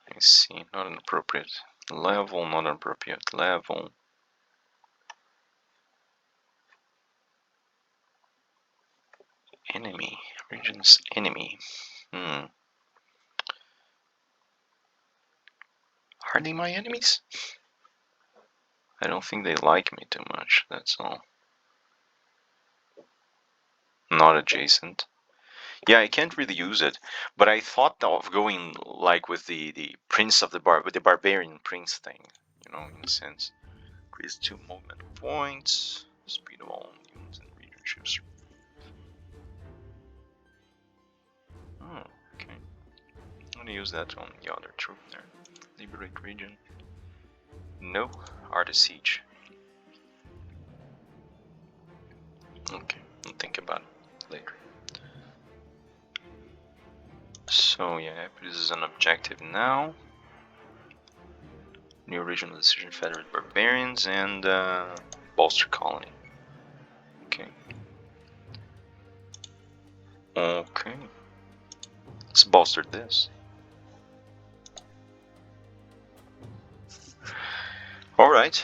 I see. Not an appropriate level, not an appropriate level. Enemy. Region's enemy. Are they my enemies? I don't think they like me too much, that's all. Not adjacent. Yeah, I can't really use it, but I thought of going like with the prince of the with the barbarian prince thing, you know, in a sense. Increase 2 movement points, speed of all units and region ships. Oh, okay. I'm gonna use that on the other troop there. Liberate region. No, Art of Siege. Okay, I'll think about it later. So yeah, this is an objective now. New regional decision, Federate Barbarians, and Bolster Colony. Okay. Okay. Let's bolster this. Alright.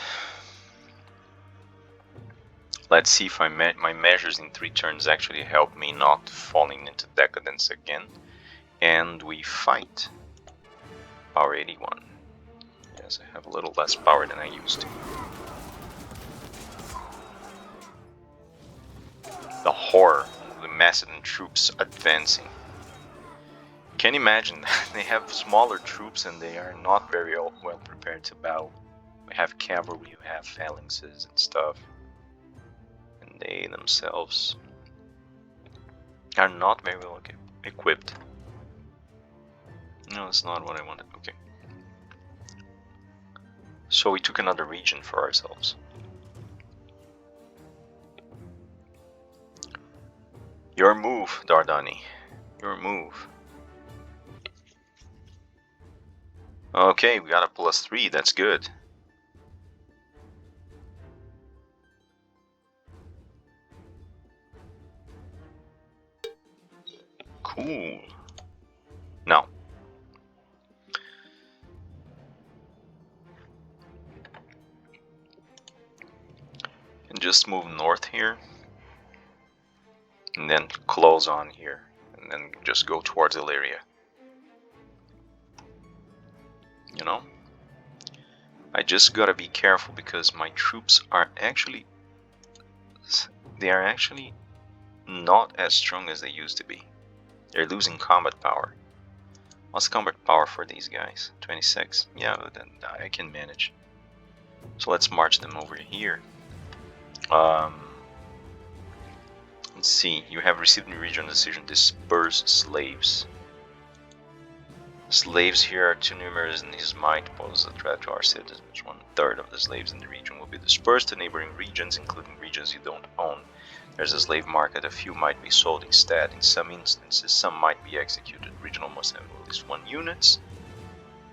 Let's see if my measures in 3 turns actually help me not falling into decadence again. And we fight. Power 81. Yes, I have a little less power than I used to. The horror of the Macedonian troops advancing. Can you imagine that? They have smaller troops and they are not very well prepared to battle. We have cavalry, we have phalanxes and stuff. And they themselves are not very well equipped. No, that's not what I wanted. Okay. So we took another region for ourselves. Your move, Dardani. Your move. Okay, we got a +3. That's good. Cool. Now, and just move north here, and then close on here, and then just go towards Illyria. You know, I just gotta be careful because my troops are actually, they are actually not as strong as they used to be. They're losing combat power. What's combat power for these guys? 26. Yeah, then I can manage. So let's march them over here. Let's see. You have received a regional decision. Disperse slaves. Slaves here are too numerous and these might pose a threat to our citizens. 1/3 of the slaves in the region will be dispersed to neighboring regions, including regions you don't own. There's a slave market. A few might be sold instead. In some instances, some might be executed. Regional must have at least 1 unit.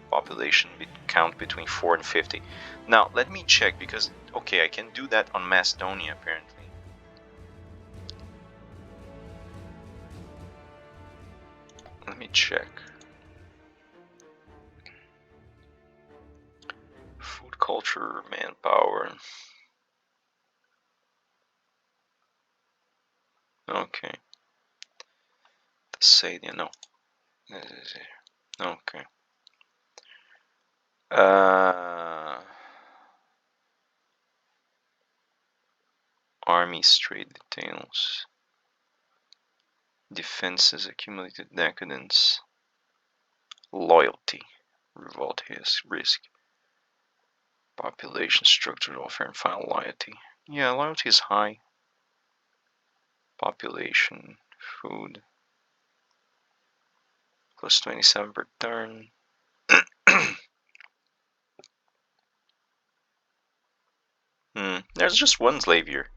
Population count between 4 and 50. Now, let me check because, okay, I can do that on Macedonia apparently. Let me check. Food culture, manpower. Okay. Cassander, no. Okay. Army trade details. Defenses, accumulated decadence. Loyalty. Revolt risk. Population, structured welfare, and final loyalty. Yeah, loyalty is high. Population, food. +27 per turn. There's just 1 slave here.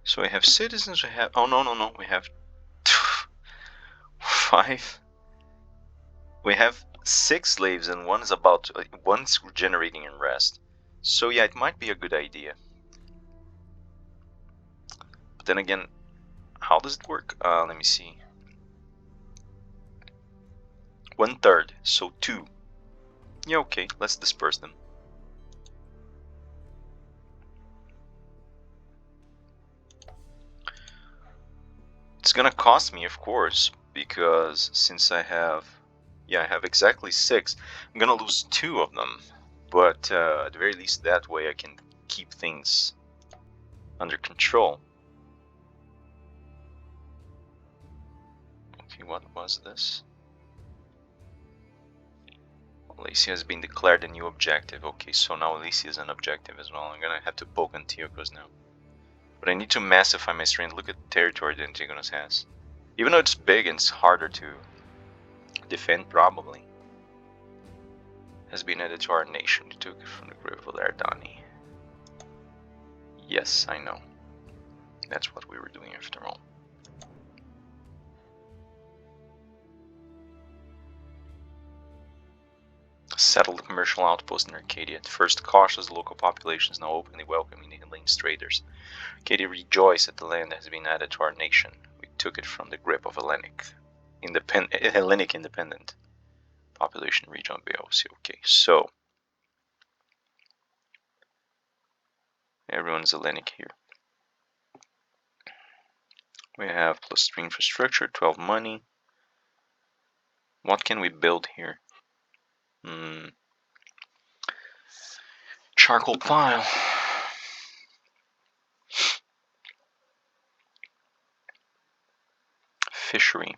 So we have citizens, we have... Oh, no. We have 5. We have 6 slaves and one's generating in rest. So yeah, it might be a good idea. But then again, how does it work? Let me see. 1/3, so 2. Yeah, okay, let's disperse them. It's gonna cost me, of course, because since I have exactly 6. I'm gonna lose 2 of them, but at the very least that way I can keep things under control. Okay, what was this? Lacey has been declared a new objective. Okay, so now Lacey is an objective as well. I'm gonna have to poke Antiochus now. But I need to massify my strength. Look at the territory that Antigonus has. Even though it's big and it's harder to defend, probably. Has been added to our nation. We took it from the grave of Erdani. Yes, I know. That's what we were doing after all. Settled commercial outpost in Arcadia. At first cautious, the local population is now openly welcoming the Hellenes traders. Arcadia rejoice that the land has been added to our nation. We took it from the grip of Hellenic independent population region of Boeotia. Okay, so everyone's Hellenic here. We have +3 infrastructure, 12 money. What can we build here? Charcoal pile. Fishery.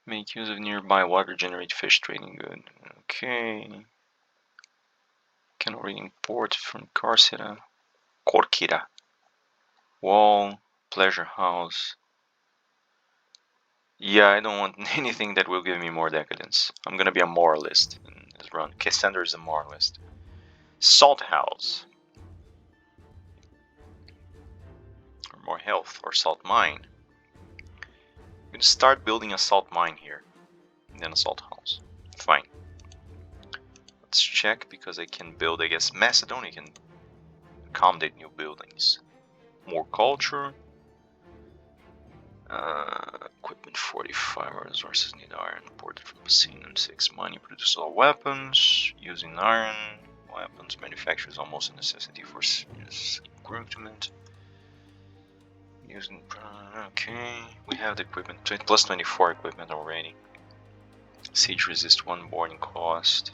Make use of nearby water, generate fish trading good. Okay. Can already import from Corkira. Wall, pleasure house. Yeah, I don't want anything that will give me more decadence. I'm gonna be a moralist in this run. Cassander is a moralist. Salt house. Or more health, or salt mine. gonna start building assault mine here, and then assault house. Fine. Let's check because I can build. I guess Macedonia can accommodate new buildings. More culture. Equipment 45, resources need iron, imported from Macedonian 6 money, produce all weapons, using iron, weapons manufacture is almost a necessity for recruitment. Using, okay, we have the equipment, plus 24 equipment already. Siege resist 1 boarding cost.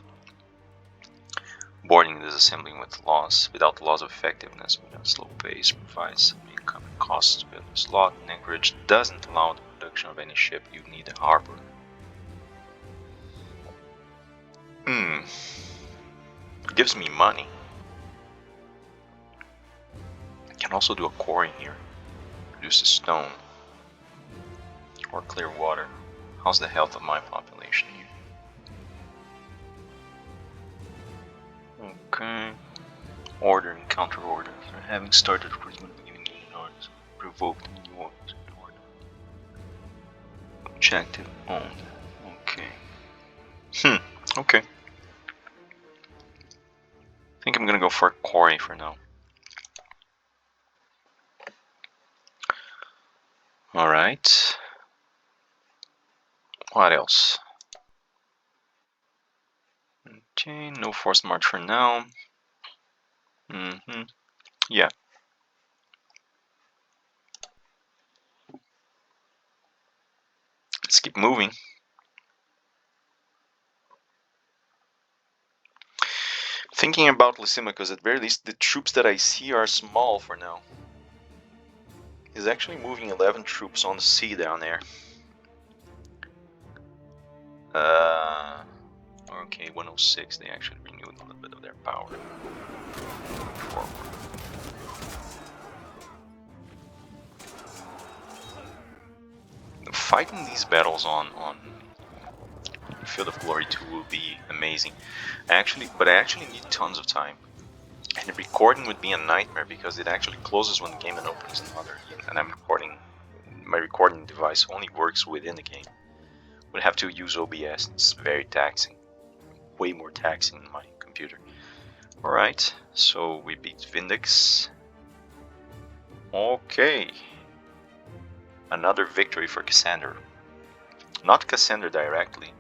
Boarding disassembling without loss of effectiveness, but a slow pace provides some incoming costs to build a slot. Anchorage doesn't allow the production of any ship. You need a harbor. Gives me money. I can also do a quarry here. Produce a stone. Or clear water. How's the health of my population here? Okay. Order and counter orders. Having started recruitment of giving orders provoked new orders in order. Objective owned. Okay. Okay. I think I'm gonna go for a quarry for now. Alright. What else? Okay, no forced march for now. Yeah. Let's keep moving. Thinking about Lysimachus, at very least the troops that I see are small for now. He's actually moving 11 troops on the sea down there. Okay, 106, they actually renewed a little bit of their power. Forward. Fighting these battles on Field of Glory 2 will be amazing. But I actually need tons of time. And the recording would be a nightmare because it actually closes when the game and opens another. And I'm recording, my recording device only works within the game. Would have to use OBS, it's very taxing. Way more taxing than my computer. Alright, so we beat Vindex. Okay. Another victory for Cassander. Not Cassander directly.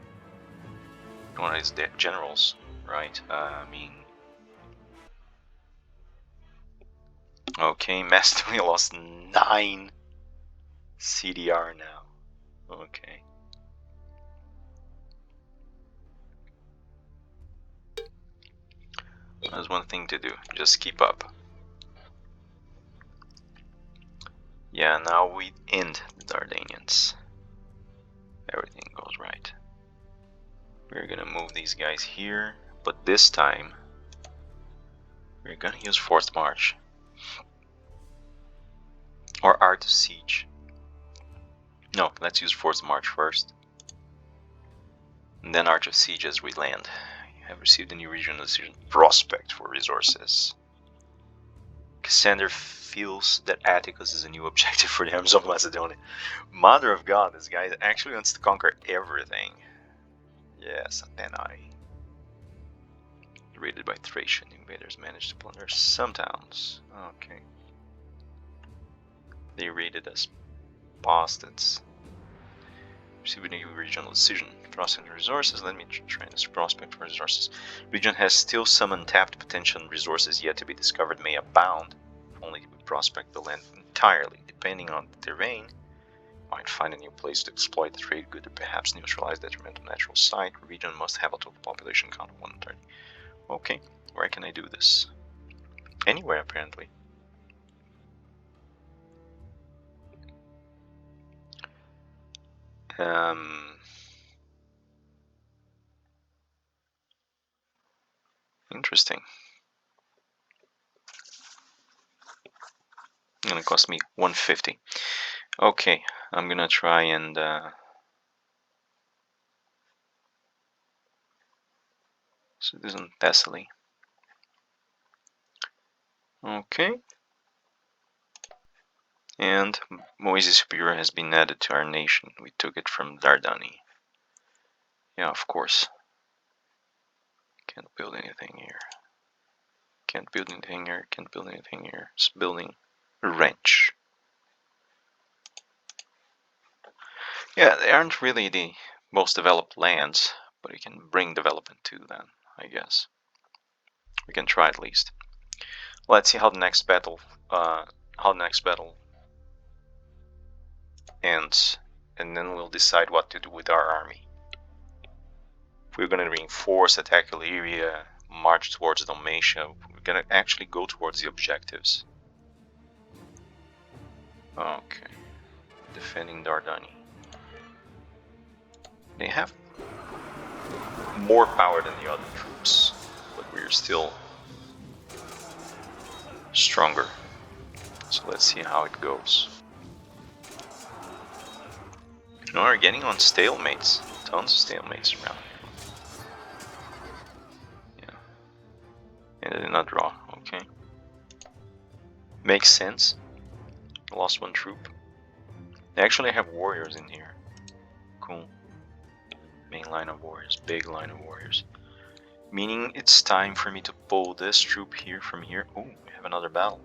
One of his generals, right? Okay, Macedonia lost 9 CDR now. Okay. That's one thing to do, just keep up. Yeah, now we end the Dardanians. Everything goes right. We're gonna move these guys here, but this time we're gonna use forced march. Or art of siege. No, let's use forced march first. And then art of siege as we land. You have received a new regional decision. Prospect for resources. Cassander feels that Atticus is a new objective for the arms of Macedonia. Mother of God, this guy actually wants to conquer everything. Yes, Athenae. Raided by Thracian invaders, managed to plunder some towns. Okay. They raided us. Bastards. Receiving a new regional decision. Trusting the resources, let me train this prospect for resources. Region has still some untapped potential and resources yet to be discovered may abound. If only we prospect the land entirely. Depending on the terrain, might find a new place to exploit the trade good or perhaps neutralize detrimental natural site. Region must have a total population count of 130. Okay, where can I do this? Anywhere apparently. Interesting. It's gonna cost me 150. Okay, I'm gonna try and Citizen Thessaly. Okay. And Moise Superior has been added to our nation. We took it from Dardani. Yeah, of course. Can't build anything here. Can't build anything here. Can't build anything here. It's building a wrench. Yeah, they aren't really the most developed lands, but we can bring development to them, I guess. We can try at least. Let's see how the next battle ends, and then we'll decide what to do with our army. If we're gonna reinforce, attack Illyria, march towards Dalmatia, we're gonna actually go towards the objectives. Okay. Defending Dardani. They have more power than the other troops, but we're still stronger. So let's see how it goes. You know, we're getting on stalemates. Tons of stalemates around here. Yeah. And I did not draw. Okay. Makes sense. Lost one troop. They actually have warriors in here. Cool. Main line of warriors. Big line of warriors. Meaning it's time for me to pull this troop here from here. Ooh, we have another battle.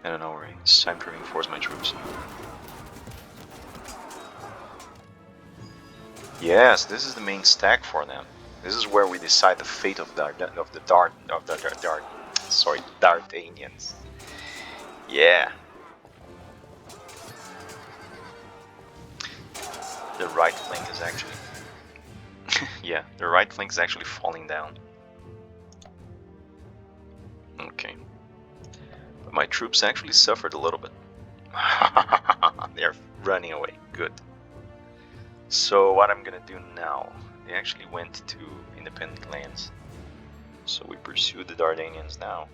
I don't know, right? It's time to reinforce my troops. Yes, this is the main stack for them. This is where we decide the fate of Dardanians. Yeah. The right flank is actually yeah, the right flank is actually falling down. Okay. But my troops actually suffered a little bit. They're running away. Good. So what I'm gonna do now, they actually went to independent lands. So we pursue the Dardanians now.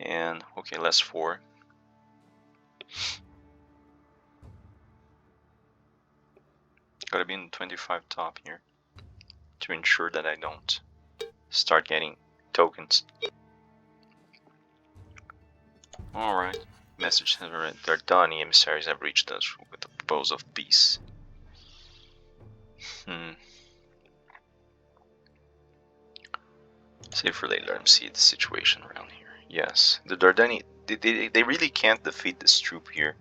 And okay, less 4. Gotta be in the 25 top here to ensure that I don't start getting tokens. Alright. Message has read. Dardani emissaries have reached us with a proposal of peace. Save for later, let me see the situation around here. Yes, the Dardani, they really can't defeat this troop here.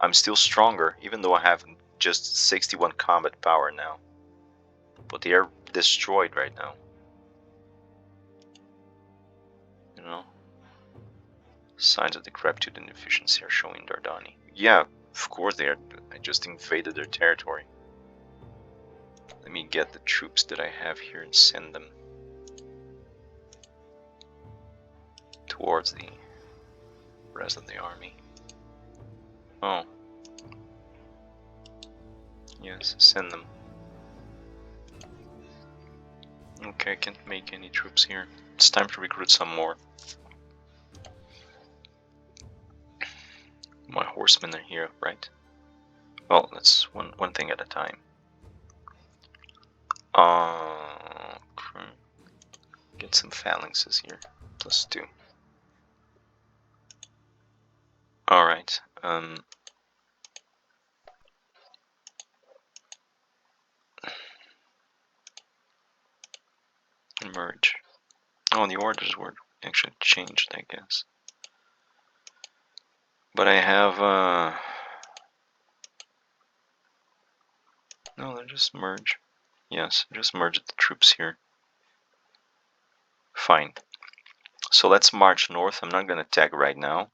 I'm still stronger, even though I have just 61 combat power now. But they are destroyed right now. You know? Signs of decrepitude and efficiency are showing Dardani. Yeah, of course they are. I just invaded their territory. Let me get the troops that I have here and send them towards the rest of the army. Oh. Yes, send them. Okay, I can't make any troops here. It's time to recruit some more. My horsemen are here, right? Well, that's one thing at a time. Okay. Get some phalanxes here. +2. Alright, merge. Oh, the orders were actually changed, I guess. But I have, no, they're just merge. Yes, just merge the troops here. Fine. So let's march north. I'm not gonna attack right now,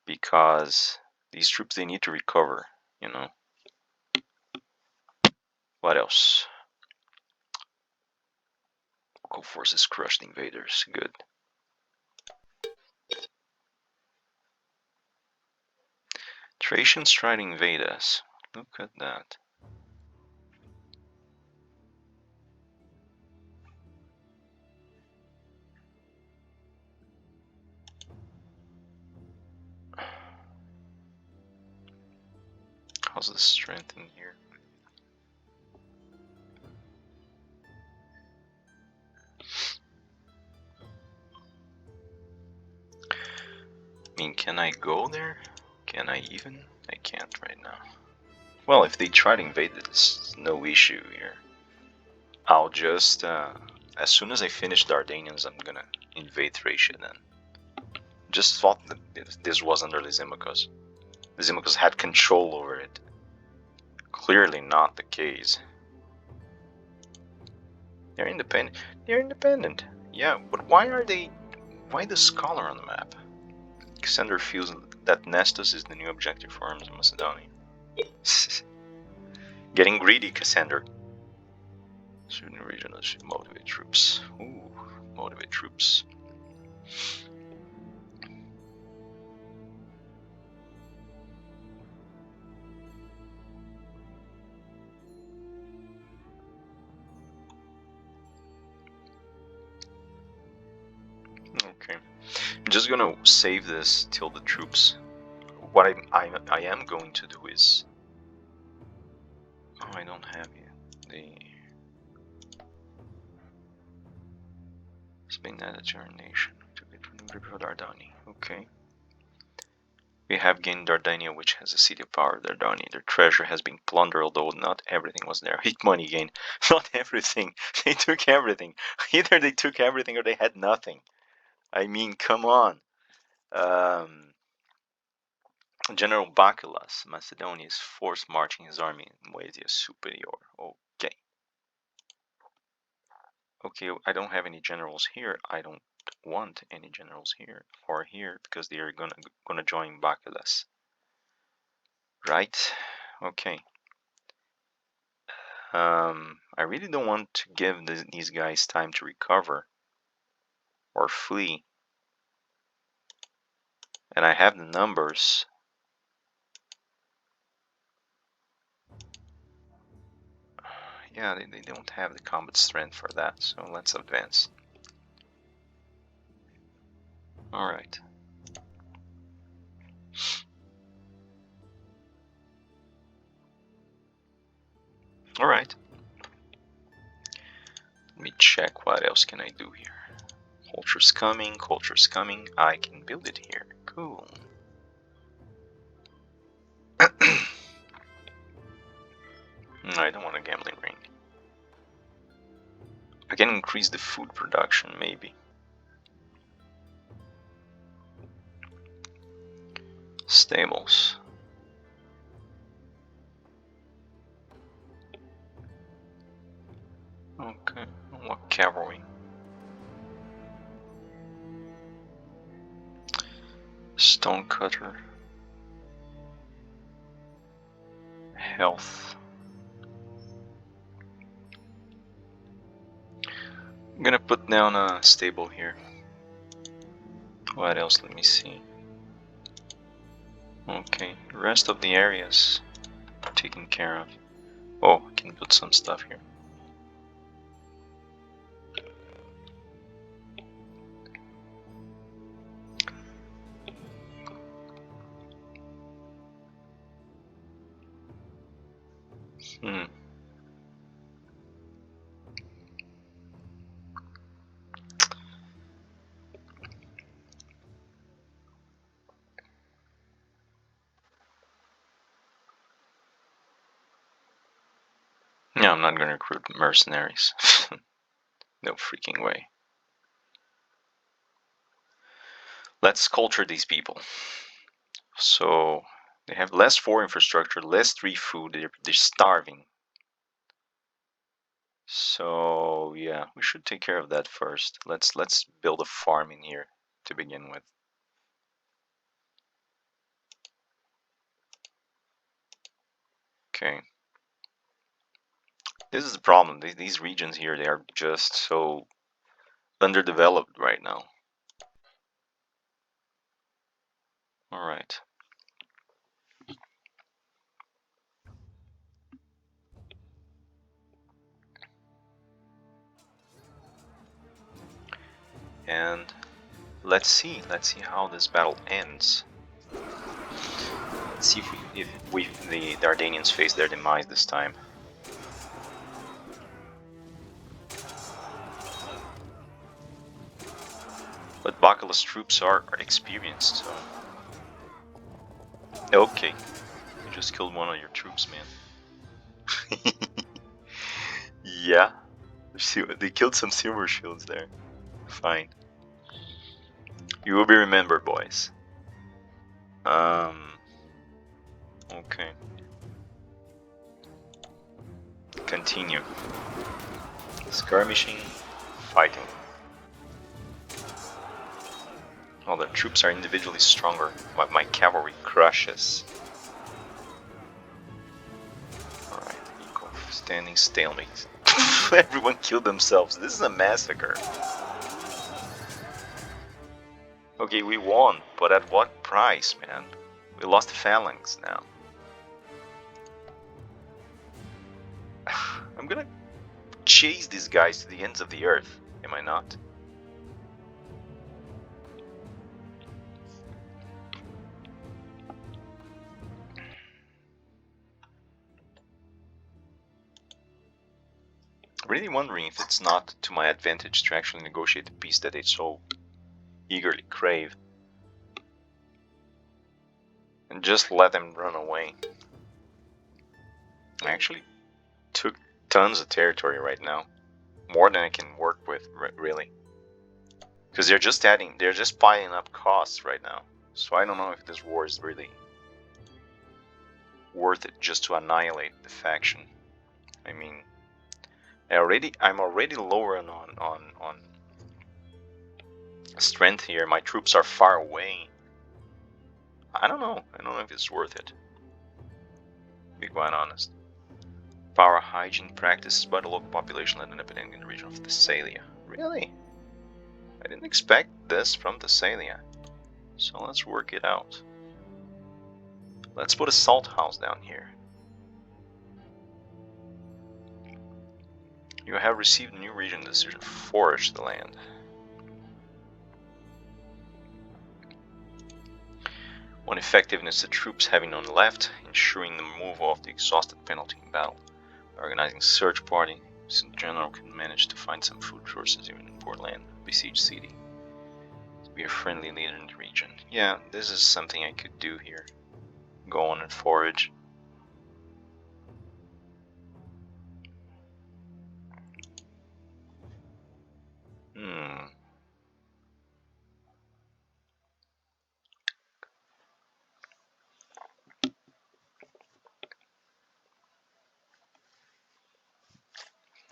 because these troops, they need to recover, you know. What else? Local forces crushed invaders. Good. Thracians try to invade us. Look at that. How's the strength in here? Can I go there? Can I even? I can't right now. Well, if they try to invade, it's no issue here. I'll just, as soon as I finish Dardanians, I'm gonna invade Thracia then. Just thought that this was under Lysimachus. Lysimachus had control over it. Clearly not the case. They're independent. They're independent. Yeah, but why are they... Why the scholar on the map? Cassander feels that Nestos is the new objective for arms in Macedonia. Getting greedy, Cassander. Certain regionals should motivate troops. Ooh, motivate troops. Okay, I'm just gonna save this till the troops. What I am going to do is... Oh, I don't have yet. The... Spain added to our nation to get rid of Dardani. Okay. We have gained Dardania, which has a city of power, Dardani. Their treasure has been plundered, although not everything was there. Hit money gain. Not everything. They took everything. Either they took everything or they had nothing. I mean, come on. General Baculas, Macedonia's force marching his army in Moesia Superior. Okay. Okay, I don't have any generals here. I don't want any generals here or here because they are gonna join Baculas. Right? Okay. I really don't want to give these guys time to recover or flee. And I have the numbers. Yeah, they don't have the combat strength for that, so let's advance. Alright. Alright. Let me check what else can I do here. Culture's coming, culture's coming. I can build it here. Cool. No, I don't want a gambling ring. I can increase the food production, maybe. Stables. Okay, what cavalry? Stonecutter. Health. I'm gonna put down a stable here. What else? Let me see. Okay, the rest of the areas taken care of. Oh, I can put some stuff here. No, I'm not gonna recruit mercenaries. No freaking way. Let's culture these people. So they have less 4 infrastructure, less 3 food. They're starving. So yeah, we should take care of that first. Let's build a farm in here to begin with. Okay. This is the problem. These regions here, they are just so underdeveloped right now. All right. And let's see how this battle ends. Let's see if the Dardanians face their demise this time. But Baculas' troops are experienced, so Okay, you just killed one of your troops, man. Yeah, they killed some silver shields there. Fine. You will be remembered, boys. Okay. Continue. Skirmishing, fighting. All the troops are individually stronger, but my cavalry crushes. Alright, equal standing stalemate. Everyone killed themselves. This is a massacre. Okay, we won, but at what price, man? We lost the phalanx now. I'm gonna chase these guys to the ends of the earth, am I not? Really wondering if it's not to my advantage to actually negotiate the peace that they so eagerly crave. And just let them run away. I actually took tons of territory right now. More than I can work with, really. Because they're just piling up costs right now. So I don't know if this war is really worth it just to annihilate the faction. I mean, I'm already lower on strength here. My troops are far away. I don't know if it's worth it. To be quite honest. Power hygiene practices by the local population led an epidemic in the region of Thessalia. Really? I didn't expect this from Thessalia. So let's work it out. Let's put a salt house down here. You have received a new region decision. Forage the land. One effectiveness the troops having none left, ensuring the removal of the exhausted penalty in battle. Organizing search party, so the general can manage to find some food sources even in poor land, besieged city. To be a friendly leader in the region. Yeah, this is something I could do here. Go on and forage.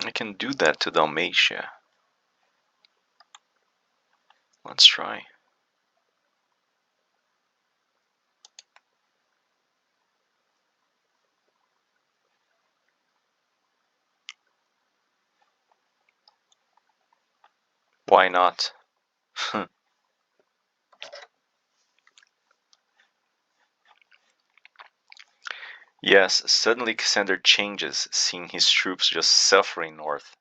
I can do that to Dalmatia. Let's try. Why not? Yes, suddenly Cassander changes, seeing his troops just suffering north.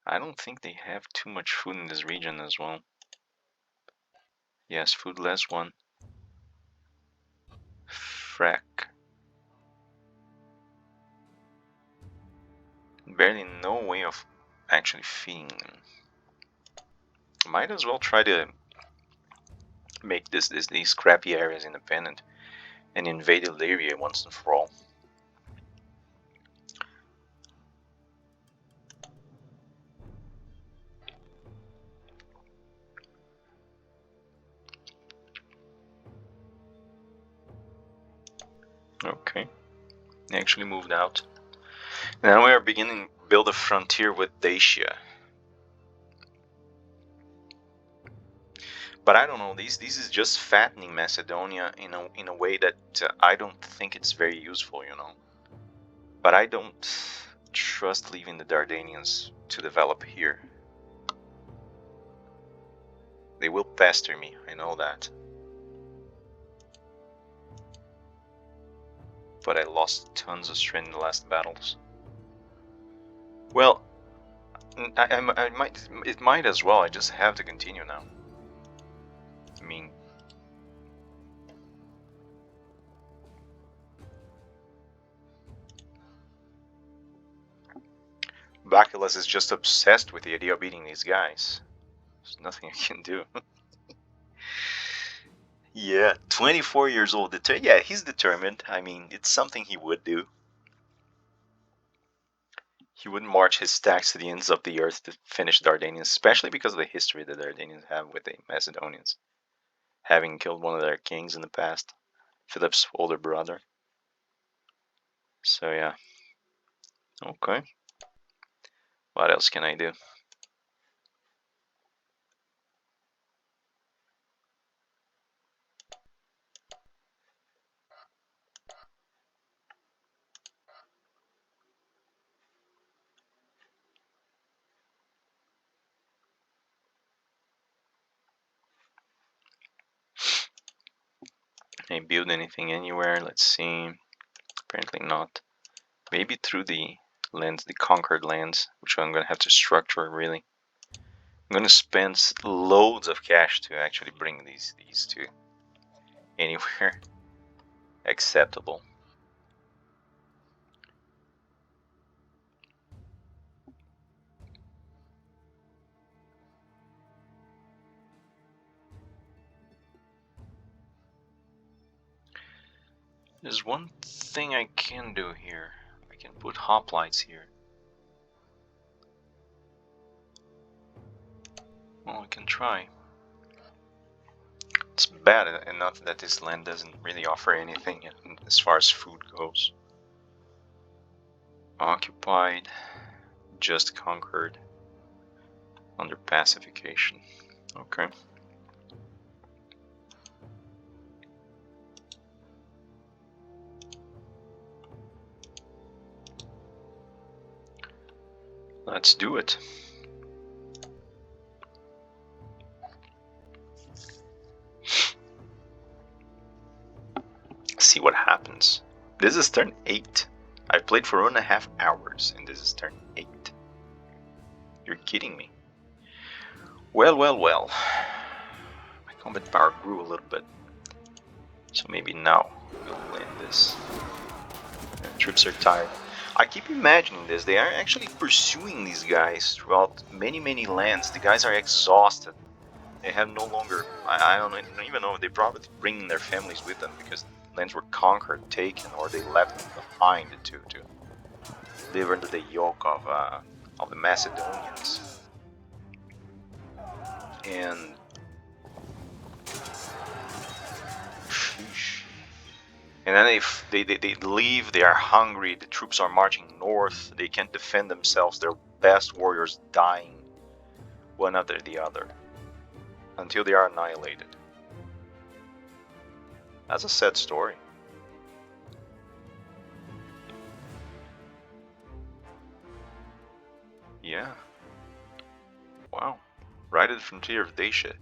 I don't think they have too much food in this region as well. Yes, foodless one. Frack. Barely no way of actually feeding them. Might as well try to make these crappy areas independent and invade Illyria once and for all. Okay, they actually moved out. Now we are beginning to build a frontier with Dacia. But I don't know. This is just fattening Macedonia in a way that I don't think it's very useful, you know. But I don't trust leaving the Dardanians to develop here. They will pester me. I know that. But I lost tons of strength in the last battles. Well, I might. It might as well. I just have to continue now. I mean, Bacillus is just obsessed with the idea of beating these guys. There's nothing I can do. Yeah, 24 years old. Yeah, he's determined. I mean, it's something he would do. He would march his stacks to the ends of the earth to finish the Dardanians, especially because of the history that the Dardanians have with the Macedonians, having killed one of their kings in the past, Philip's older brother. So yeah. Okay. What else can I do? Can I build anything anywhere? Let's see. Apparently not. Maybe through the lands, the conquered lands, which I'm gonna have to structure really. I'm gonna spend loads of cash to actually bring these to anywhere acceptable. There's one thing I can do here. I can put hoplites here. Well, I can try. It's bad enough that this land doesn't really offer anything as far as food goes. Occupied, just conquered, under pacification. Okay. Let's do it. See what happens. This is turn 8. I played for 1.5 hours and this is turn 8. You're kidding me. Well, well, well. My combat power grew a little bit. So maybe now we'll win this. Troops are tired. I keep imagining this. They are actually pursuing these guys throughout many, many lands. The guys are exhausted. They have no longer. I don't even know. They probably bring their families with them because lands were conquered, taken, or they left them behind to live under the yoke of the Macedonians. And sheesh. And then they leave, they are hungry, the troops are marching north, they can't defend themselves, their best warriors dying one after the other until they are annihilated. That's a sad story. Yeah. Wow. Right at the frontier of Dacia.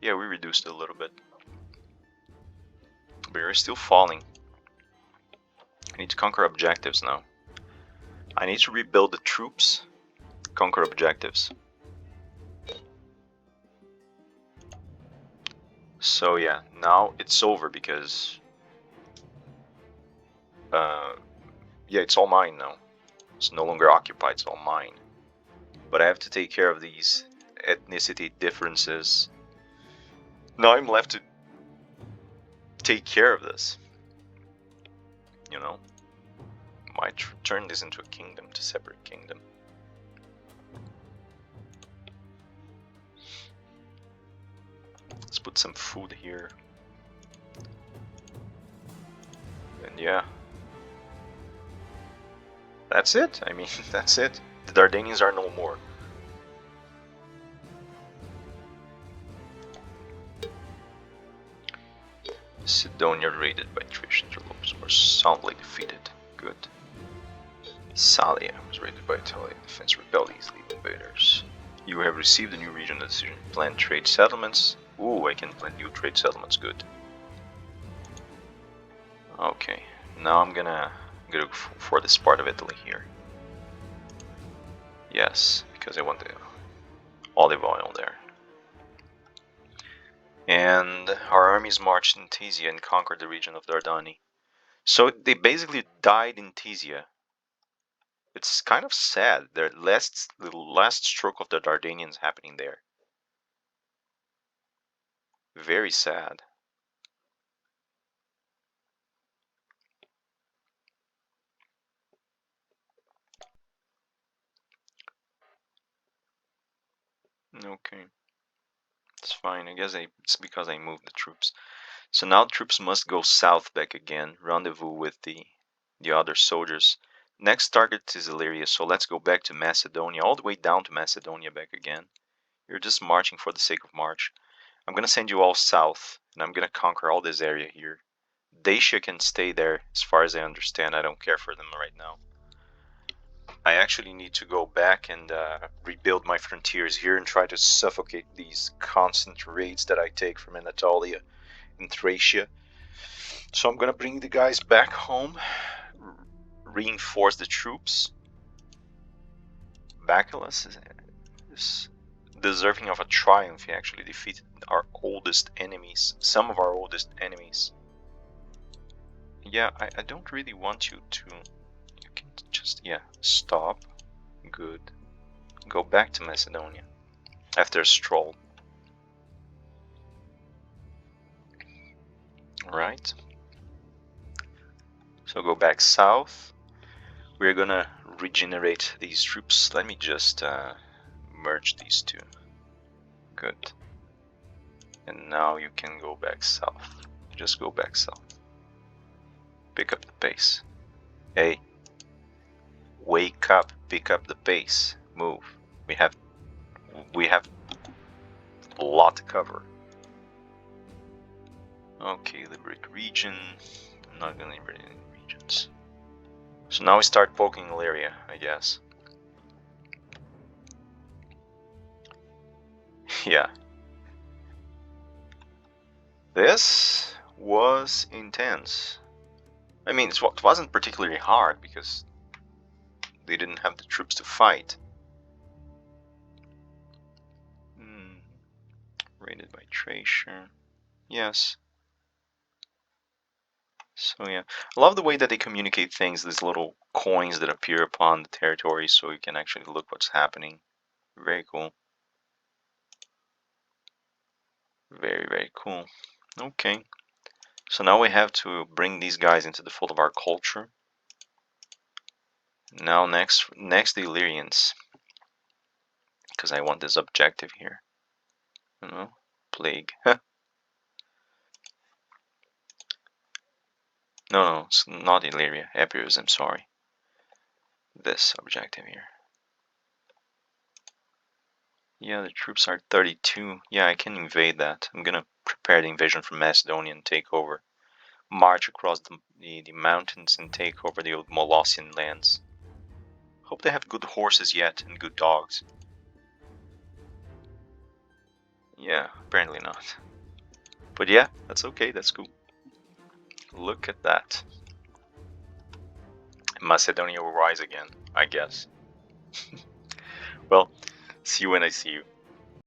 Yeah, we reduced it a little bit. But we're still falling. I need to conquer objectives now. I need to rebuild the troops, conquer objectives. So yeah, now it's over because yeah, it's all mine now. It's no longer occupied, it's all mine. But I have to take care of these ethnicity differences. Now I'm left to take care of this. You know, might turn this into a kingdom, to separate kingdom. Let's put some food here. And yeah, that's it. I mean, that's it. The Dardanians are no more. Sidonia raided by Trajan troops were soundly defeated. Good. Salia was raided by Italian defense repelled easily the invaders. You have received a new regional decision. Plan trade settlements. Ooh, I can plan new trade settlements. Good. Okay, now I'm gonna go for this part of Italy here. Yes, because I want the olive oil there. And our armies marched in Tesia and conquered the region of Dardani. So they basically died in Tesia. It's kind of sad. The last stroke of the Dardanians happening there. Very sad. Okay. It's fine. I guess it's because I moved the troops. So now troops must go south back again, rendezvous with the other soldiers. Next target is Illyria, so let's go back to Macedonia, all the way down to Macedonia back again. You're just marching for the sake of march. I'm gonna send you all south, and I'm gonna conquer all this area here. Dacia can stay there, as far as I understand. I don't care for them right now. I actually need to go back and rebuild my frontiers here and try to suffocate these constant raids that I take from Anatolia and Thracia. So I'm gonna bring the guys back home, reinforce the troops. Bacillus is deserving of a triumph. He actually defeated our oldest enemies, some of our oldest enemies. Yeah, I don't really want you to... You can just, yeah, stop. Good. Go back to Macedonia after a stroll. Right. So go back south. We're gonna regenerate these troops. Let me just merge these two. Good. And now you can go back south. Just go back south. Pick up the pace. Hey. Wake up. Pick up the pace. Move. We have a lot to cover. Okay, liberate region. I'm not gonna liberate any regions. So now we start poking Illyria, I guess. Yeah. This was intense. I mean, it wasn't particularly hard because they didn't have the troops to fight. Raided by Thracia. Yes. So yeah, I love the way that they communicate things, these little coins that appear upon the territory so you can actually look what's happening. Very cool. Very, very cool. Okay. So now we have to bring these guys into the fold of our culture. Now next the Illyrians. Because I want this objective here. You know? Plague. No, it's not Illyria. Epyrus, I'm sorry. This objective here. Yeah, the troops are 32. Yeah, I can invade that. I'm gonna prepare the invasion from Macedonia and take over. March across the mountains and take over the old Molossian lands. Hope they have good horses yet and good dogs. Yeah, apparently not. But yeah, that's okay, that's cool. Look at that. Macedonia will rise again, I guess. Well, see you when I see you.